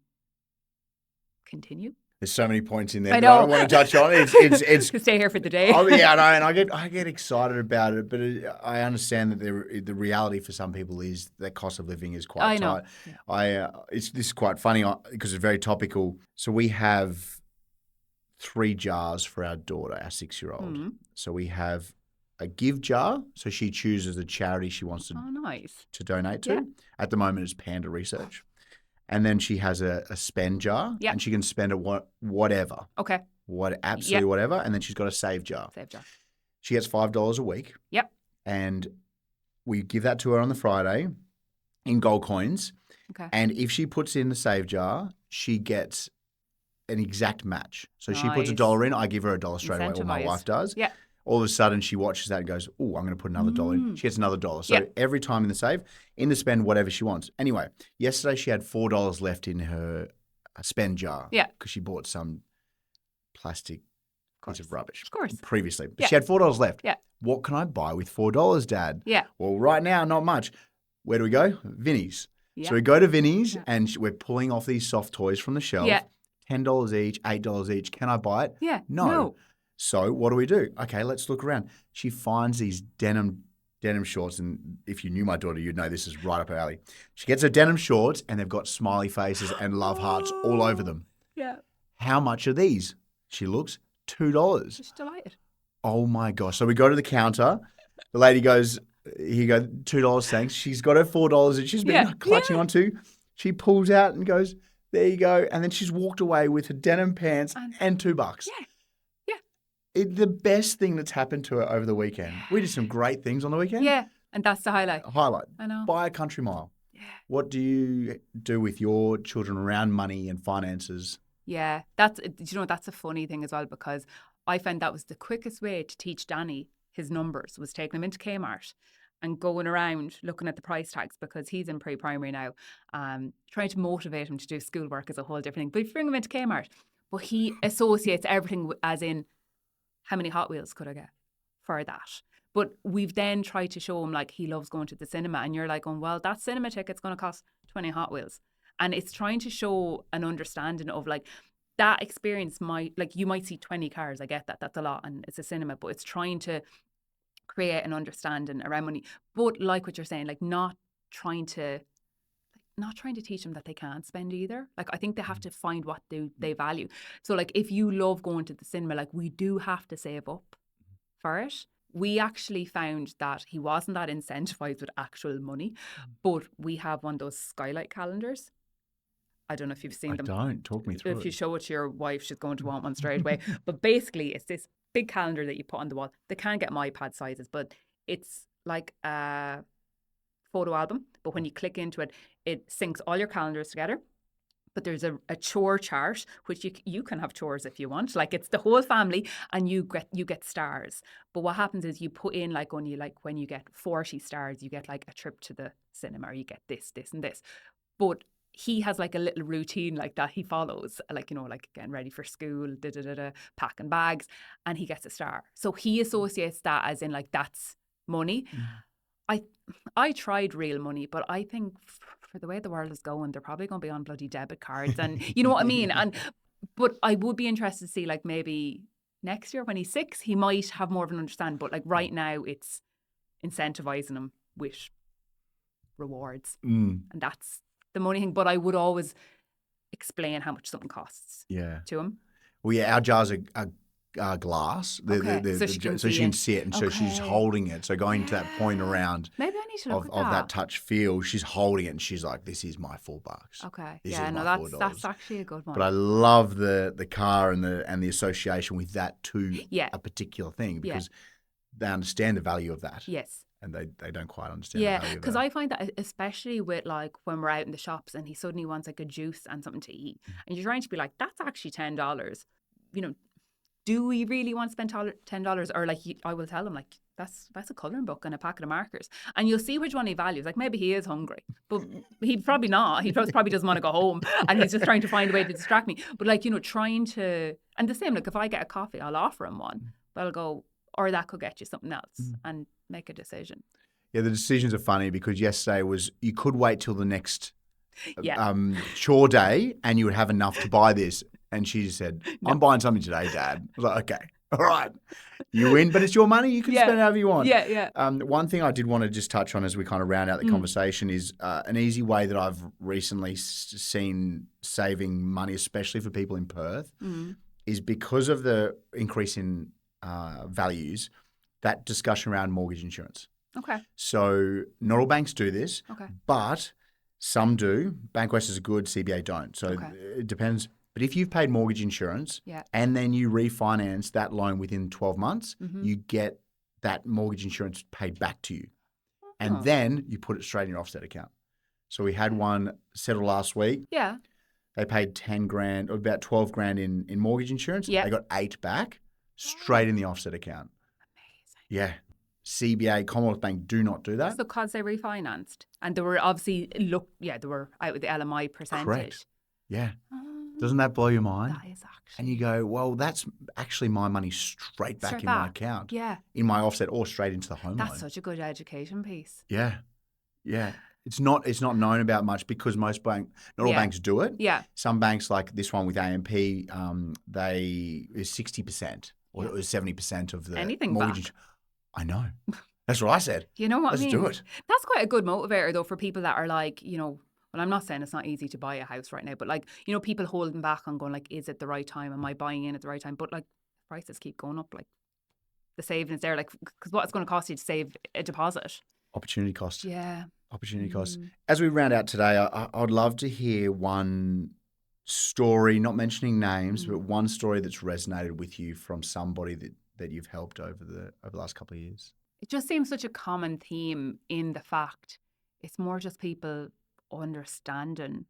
S2: continue.
S1: There's so many points in there
S2: I
S1: that I
S2: know.
S1: don't want to touch on. It's
S2: To stay here for the day.
S1: Oh yeah, I know, and I get excited about it, but I understand that the reality for some people is that cost of living is quite
S2: I know.
S1: tight.
S2: Yeah.
S1: This is quite funny because it's very topical. So we have 3 jars for our daughter, our 6-year-old.
S2: Mm.
S1: So we have a give jar, so she chooses a charity she wants to
S2: nice.
S1: to donate to.
S2: Yeah.
S1: At the moment, it's Panda Research. And then she has a spend jar,
S2: Yeah.
S1: and she can spend it whatever.
S2: Okay.
S1: Absolutely whatever. And then she's got a save jar.
S2: Save jar.
S1: She gets $5 a week.
S2: Yep.
S1: And we give that to her on the Friday in gold coins.
S2: Okay.
S1: And if she puts in the save jar, she gets an exact match. So she puts
S2: Nice.
S1: $1 in, I give her $1 straight away, or my
S2: Incentivized.
S1: wife does.
S2: Yeah.
S1: All of a sudden, she watches that and goes, oh, I'm going to put another $1 in. She gets another $1. So every time in the save, in the spend, whatever she wants. Anyway, yesterday she had $4 left in her spend jar.
S2: Yeah.
S1: Because she bought some plastic piece of rubbish.
S2: Of course.
S1: Previously. But
S2: Yeah.
S1: she had $4 left.
S2: Yeah.
S1: What can I buy with $4, Dad?
S2: Yeah.
S1: Well, right now, not much. Where do we go? Vinnies.
S2: Yeah.
S1: So we go to Vinnies and we're pulling off these soft toys from the shelf.
S2: Yeah.
S1: $10 each, $8 each. Can I buy it?
S2: Yeah.
S1: No. So what do? Okay, let's look around. She finds these denim shorts, and if you knew my daughter, you'd know this is right up her alley. She gets her denim shorts, and they've got smiley faces and love hearts all over them.
S2: Yeah.
S1: How much are these? She looks, $2.
S2: Just delighted.
S1: Oh my gosh! So we go to the counter. The lady goes, "Here you go, $2, thanks." She's got her $4 that she's been clutching onto. She pulls out and goes, "There you go," and then she's walked away with her denim pants and $2.
S2: Yeah.
S1: The best thing that's happened to her over the weekend. We did some great things on the weekend.
S2: Yeah. And that's the highlight.
S1: I
S2: know.
S1: Buy a country mile.
S2: Yeah.
S1: What do you do with your children around money and finances?
S2: Yeah. That's a funny thing as well, because I found that was the quickest way to teach Danny his numbers, was taking him into Kmart and going around looking at the price tags, because he's in pre-primary now, trying to motivate him to do schoolwork is a whole different thing. But if you bring him into Kmart, but he associates everything as in, how many Hot Wheels could I get for that? But we've then tried to show him, like, he loves going to the cinema, and you're like, well, that cinema ticket's going to cost 20 Hot Wheels. And it's trying to show an understanding of, like, that experience might, like, you might see 20 cars. I get that. That's a lot, and it's a cinema, but it's trying to create an understanding around money. But like what you're saying, like, not trying to teach them that they can't spend either. Like, I think they have to find what they value. So, like, if you love going to the cinema, like, we do have to save up for it. We actually found that he wasn't that incentivized with actual money, but we have one of those skylight calendars. I don't know if you've seen them.
S1: Don't. Talk me through
S2: If you show it to your wife, she's going to want one straight away. But basically, it's this big calendar that you put on the wall. They can't get my iPad sizes, but it's like a photo album. But when you click into it, it syncs all your calendars together. But there's a chore chart, which you can have chores if you want. Like, it's the whole family, and you get stars. But what happens is you put in, like, only, like, when you get 40 stars, you get like a trip to the cinema, or you get this, and this. But he has like a little routine like that he follows, like, like getting ready for school, packing bags, and he gets a star. So he associates that as in, like, that's money. I tried real money, but I think for the way the world is going, they're probably going to be on bloody debit cards, and you know what I mean? But I would be interested to see, like, maybe next year when he's 6, he might have more of an understanding. But like right now, it's incentivizing him with rewards, and that's the money thing. But I would always explain how much something costs to him.
S1: Well, yeah, our jars are glass,
S2: So she
S1: can see it, and so she's holding it. So going to that point around,
S2: maybe I need to look
S1: of that touch feel, she's holding it, and she's like, "This is my $4."
S2: Okay,
S1: this
S2: yeah,
S1: is
S2: no,
S1: my
S2: that's actually a good one.
S1: But I love the car and the association with that to a particular thing, because they understand the value of that.
S2: Yes.
S1: and they don't quite understand the
S2: Yeah,
S1: value of
S2: because
S1: that.
S2: I find that especially with like when we're out in the shops and he suddenly wants like a juice and something to eat, and you're trying to be like, that's actually $10. You know, do we really want to spend $10? Or like I will tell him like that's a colouring book and a packet of markers, and you'll see which one he values. Like maybe he is hungry, but he'd probably not. He probably doesn't want to go home, and he's just trying to find a way to distract me. But like trying to, and the same like if I get a coffee, I'll offer him one, but I'll go, or that could get you something else, and make a decision.
S1: Yeah, the decisions are funny because yesterday was you could wait till the next
S2: Yeah.
S1: chore day and you would have enough to buy this. And she just said, I'm buying something today, Dad. I was like, okay, all right. You win, but it's your money. You can spend it however you want.
S2: Yeah.
S1: One thing I did want to just touch on as we kind of round out the conversation is an easy way that I've recently seen saving money, especially for people in Perth, is because of the increase in values, that discussion around mortgage insurance.
S2: Okay.
S1: So not all banks do this,
S2: Okay.
S1: but some do. Bankwest is good, CBA don't. So it depends. But if you've paid mortgage insurance and then you refinance that loan within 12 months, you get that mortgage insurance paid back to you. And then you put it straight in your offset account. So we had one settle last week.
S2: Yeah.
S1: They paid 10 grand or about 12 grand in mortgage insurance.
S2: Yeah.
S1: They got 8 back straight in the offset account.
S2: Amazing.
S1: Yeah. CBA, Commonwealth Bank do not do that.
S2: So because they refinanced and they were obviously they were out with the LMI percentage.
S1: Correct. Yeah. Doesn't that blow your mind?
S2: That is actually.
S1: And you go, well, that's actually my money straight back in my account.
S2: Yeah.
S1: In my offset or straight into the home loan.
S2: That's such a good education piece.
S1: Yeah. Yeah. It's not known about much because not all banks do it.
S2: Yeah.
S1: Some banks like this one with AMP, they is 60% or it was 70% of the
S2: anything
S1: mortgage.
S2: back.
S1: I know. That's what I said.
S2: You know what
S1: Let's
S2: I mean?
S1: do it.
S2: That's quite a good motivator though for people that are like, well, I'm not saying it's not easy to buy a house right now, but like, people holding back on going like, is it the right time? Am I buying in at the right time? But like prices keep going up, like the savings there, like, because what it's going to cost you to save a deposit.
S1: Opportunity cost.
S2: Yeah.
S1: Opportunity cost. As we round out today, I'd love to hear one story, not mentioning names, but one story that's resonated with you from somebody that you've helped over the last couple of years.
S2: It just seems such a common theme in the fact it's more just people understanding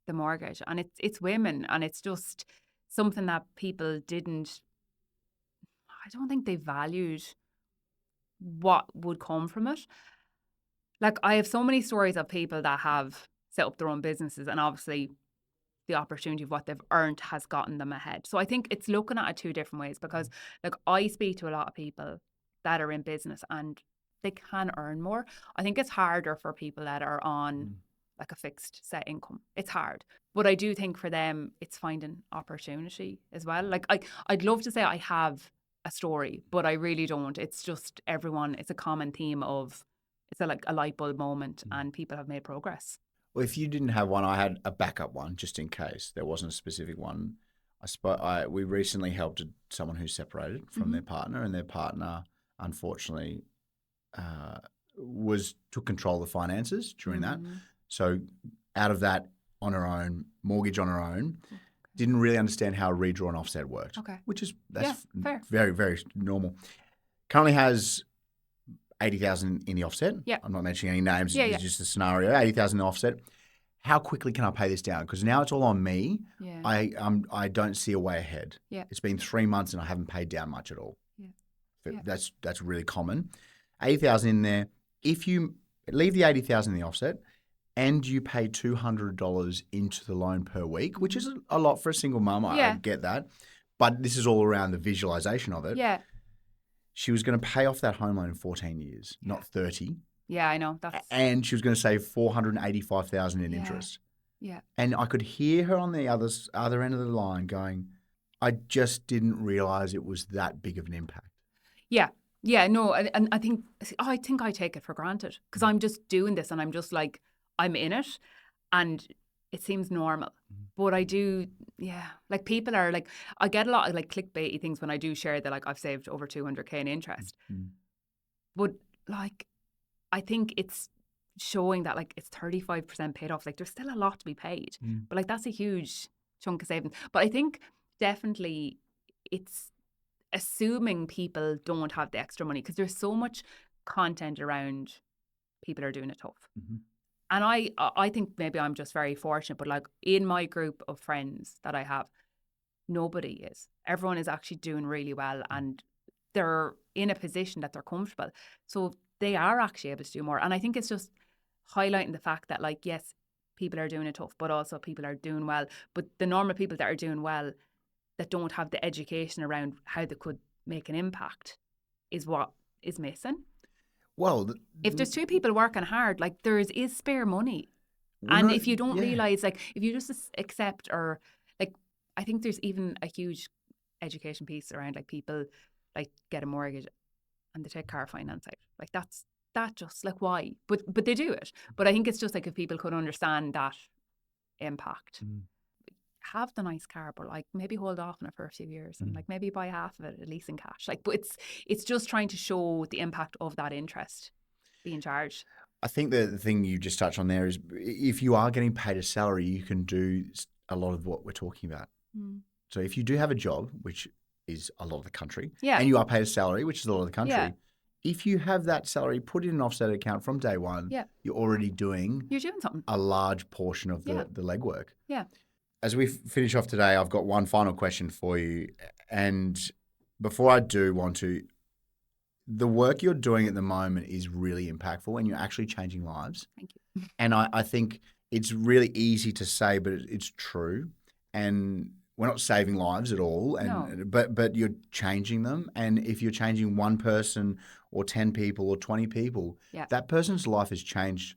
S2: the mortgage, and it's women, and it's just something that people I don't think they valued what would come from it. Like I have so many stories of people that have set up their own businesses, and obviously the opportunity of what they've earned has gotten them ahead. So I think it's looking at it two different ways, because like I speak to a lot of people that are in business and they can earn more. I think it's harder for people that are on like a fixed set income. It's hard. But I do think for them, it's finding opportunity as well. Like I'd love to say I have a story, but I really don't. It's just it's a common theme of, it's like a light bulb moment and people have made progress.
S1: Well, if you didn't have one, I had a backup one just in case there wasn't a specific one. We recently helped someone who separated from their partner, and their partner, unfortunately, took control of the finances during that. So out of that, on her own, mortgage on her own, didn't really understand how redraw and offset worked.
S2: Okay.
S1: Which is fair.
S2: Very,
S1: very normal. Currently has 80,000 in the offset.
S2: Yeah.
S1: I'm not mentioning any names. It's just a scenario. 80,000 in the offset. How quickly can I pay this down? Because now it's all on me.
S2: Yeah.
S1: I don't see a way ahead.
S2: Yeah.
S1: It's been 3 months and I haven't paid down much at all.
S2: Yeah.
S1: That's really common. 80,000 in there. If you leave the 80,000 in the offset and you pay $200 into the loan per week, which is a lot for a single mum, I get that. But this is all around the visualization of it.
S2: Yeah.
S1: She was going to pay off that home loan in 14 years, not 30.
S2: Yeah, I know.
S1: And she was going to save $485,000 in interest.
S2: Yeah.
S1: And I could hear her on the other end of the line going, I just didn't realize it was that big of an impact.
S2: Yeah. Yeah, no, and I think I take it for granted because I'm just doing this and I'm just like, I'm in it and it seems normal. But I do, like people are like, I get a lot of like clickbaity things when I do share that like I've saved over 200K in interest. But like, I think it's showing that like it's 35% paid off. Like there's still a lot to be paid, but like that's a huge chunk of savings. But I think definitely it's assuming people don't have the extra money because there's so much content around people are doing it tough.
S1: Mhm.
S2: And I think maybe I'm just very fortunate, but like in my group of friends that I have, nobody is. Everyone is actually doing really well and they're in a position that they're comfortable. So they are actually able to do more. And I think it's just highlighting the fact that, like, yes, people are doing it tough, but also people are doing well. But the normal people that are doing well that don't have the education around how they could make an impact is what is missing.
S1: Well,
S2: If there's two people working hard, like there is spare money.
S1: well,
S2: And
S1: no,
S2: if you don't
S1: yeah.
S2: realize, like, if you just accept, or like, I think there's even a huge education piece around like people like get a mortgage and they take car finance out. Like that just like why? But they do it. But I think it's just like if people could understand that impact.
S1: Mm.
S2: Have the nice car, but like maybe hold off on it for a few years and like maybe buy half of it at least in cash. Like, but it's just trying to show the impact of that interest being charged.
S1: I think the thing you just touched on there is if you are getting paid a salary, you can do a lot of what we're talking about. So if you do have a job, which is a lot of the country,
S2: Yeah.
S1: and you are paid a salary, which is a lot of the country,
S2: Yeah.
S1: if you have that salary put in an offset account from day one,
S2: Yeah.
S1: you're already doing
S2: You're doing something.
S1: a large portion of
S2: Yeah.
S1: the legwork.
S2: Yeah.
S1: As we finish off today, I've got one final question for you. And before I do want to, the work you're doing at the moment is really impactful and you're actually changing lives.
S2: Thank you.
S1: And I think it's really easy to say, but it's true. And we're not saving lives at all. And but you're changing them. And if you're changing one person or 10 people or 20 people, that person's life has changed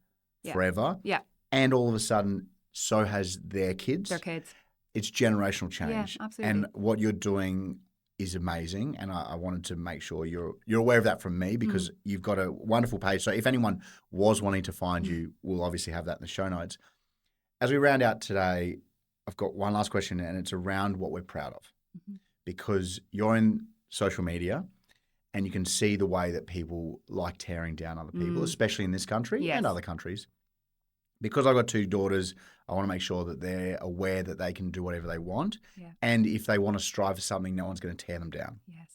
S1: forever.
S2: Yeah.
S1: And all of a sudden, so has their kids.
S2: Their kids.
S1: It's generational change.
S2: Yeah, absolutely.
S1: And what you're doing is amazing. And I wanted to make sure you're aware of that from me because you've got a wonderful page. So if anyone was wanting to find you, we'll obviously have that in the show notes. As we round out today, I've got one last question and it's around what we're proud of. Because you're in social media and you can see the way that people like tearing down other people, especially in this country and other countries. Because I've got two daughters, I want to make sure that they're aware that they can do whatever they want. Yeah. And if they want to strive for something, no one's going to tear them down.
S2: Yes.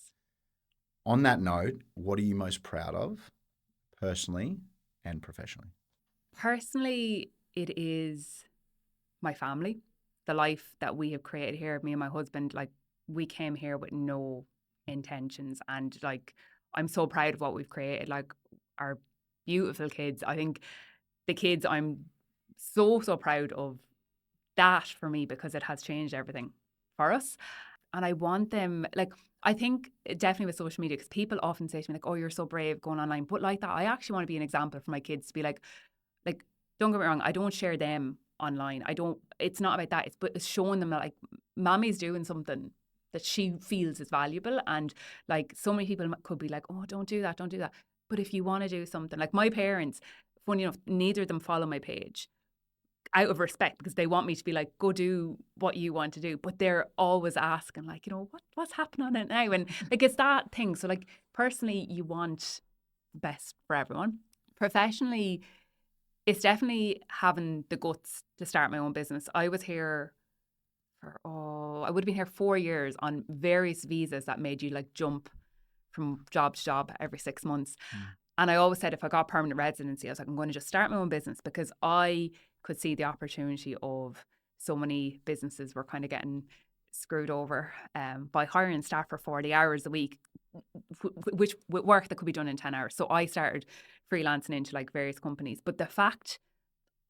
S1: On that note, what are you most proud of personally and professionally?
S2: Personally, it is my family, the life that we have created here. Me and my husband, like we came here with no intentions. And like, I'm so proud of what we've created. Like our beautiful kids. I think the kids I'm so proud of that for me because it has changed everything for us. And I want them, like, I think definitely with social media, because people often say to me, like, oh, you're so brave going online. But like that, I actually want to be an example for my kids to be like, don't get me wrong, I don't share them online. It's not about that. It's showing them that like mommy's doing something that she feels is valuable. And like so many people could be like, oh, don't do that. But if you want to do something, like my parents, funny enough, neither of them follow my page out of respect because they want me to be like, go do what you want to do. But they're always asking like, what's happening on it now? And like, it's that thing. So like personally, you want the best for everyone. Professionally, it's definitely having the guts to start my own business. I was here I would have been here 4 years on various visas that made you like jump from job to job every 6 months. And I always said if I got permanent residency, I was like, I'm going to just start my own business because I could see the opportunity of so many businesses were kind of getting screwed over by hiring staff for 40 hours a week, which with work that could be done in 10 hours. So I started freelancing into like various companies. But the fact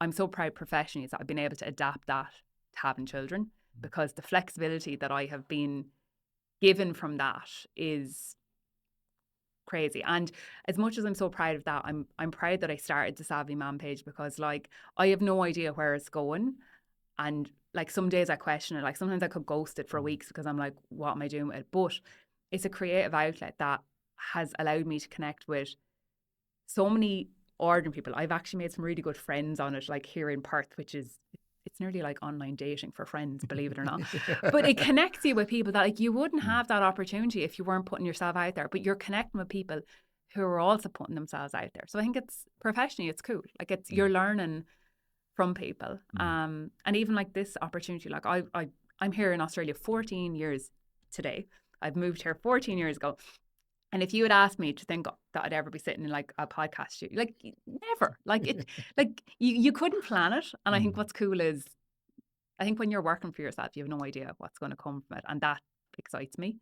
S2: I'm so proud professionally is that I've been able to adapt that to having children because the flexibility that I have been given from that is crazy. And as much as I'm so proud of that, I'm proud that I started the Savvy Mam page because like I have no idea where it's going. And like some days I question it, like sometimes I could ghost it for weeks because I'm like, what am I doing with it? But it's a creative outlet that has allowed me to connect with so many ordinary people. I've actually made some really good friends on it, like here in Perth, which is, it's nearly like online dating for friends, believe it or not. But it connects you with people that like you wouldn't have that opportunity if you weren't putting yourself out there, but you're connecting with people who are also putting themselves out there. So I think it's professionally, it's cool. Like it's, you're learning from people. And even like this opportunity, like I'm here in Australia 14 years today. I've moved here 14 years ago. And if you had asked me to think that I'd ever be sitting in like a podcast studio, like never, like it, like you couldn't plan it. And I think what's cool is, I think when you're working for yourself, you have no idea what's going to come from it. And that excites me.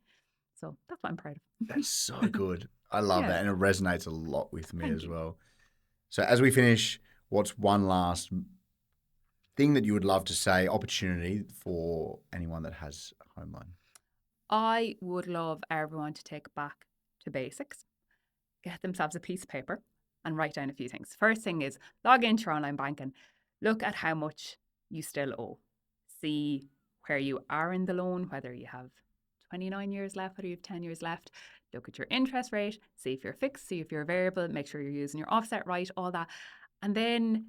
S2: So that's what I'm proud of.
S1: That's so good. I love that. And it resonates a lot with me as well. So as we finish, what's one last thing that you would love to say, opportunity for anyone that has a home loan?
S2: I would love everyone to take back to basics, get themselves a piece of paper and write down a few things. First thing is log into your online banking, look at how much you still owe, see where you are in the loan, whether you have 29 years left, whether you have 10 years left, look at your interest rate, see if you're fixed, see if you're variable, make sure you're using your offset right, all that. And then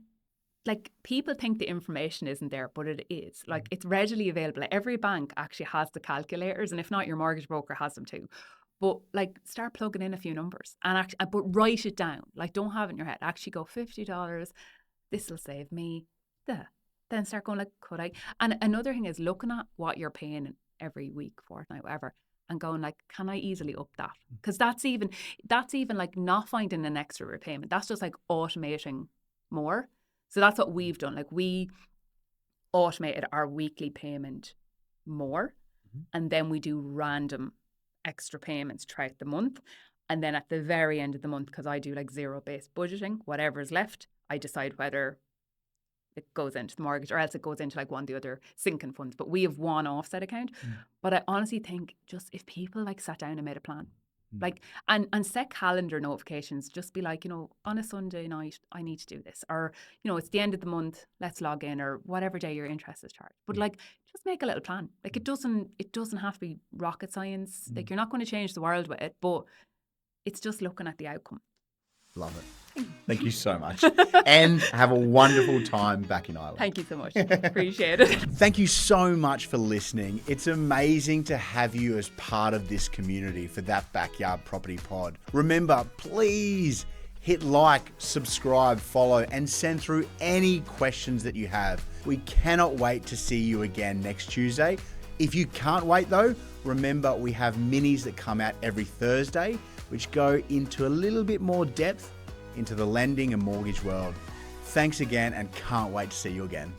S2: like people think the information isn't there, but it is. Like it's readily available. Every bank actually has the calculators, and if not, your mortgage broker has them too. But like start plugging in a few numbers and actually, but write it down. Like don't have it in your head. Actually go $50. This will save me. Then start going like, could I? And another thing is looking at what you're paying every week, fortnight, whatever, and going like, can I easily up that? Because that's even like not finding an extra repayment. That's just like automating more. So that's what we've done. Like we automated our weekly payment more, and then we do random extra payments throughout the month. And then at the very end of the month, because I do like zero-based budgeting, whatever's left, I decide whether it goes into the mortgage or else it goes into like one of the other sinking funds. But we have one offset account. But I honestly think just if people like sat down and made a plan, like and set calendar notifications, just be like, you know, on a Sunday night I need to do this, or you know, it's the end of the month, let's log in, or whatever day your interest is charged. But like just make a little plan. Like it doesn't have to be rocket science. Like you're not going to change the world with it, but it's just looking at the outcome.
S1: Love it. Thank you so much. And have a wonderful time back in Ireland.
S2: Thank you so much. Appreciate it.
S1: Thank you so much for listening. It's amazing to have you as part of this community for That Backyard Property Pod. Remember, please hit like, subscribe, follow, and send through any questions that you have. We cannot wait to see you again next Tuesday. If you can't wait though, remember we have minis that come out every Thursday, which go into a little bit more depth into the lending and mortgage world. Thanks again and can't wait to see you again.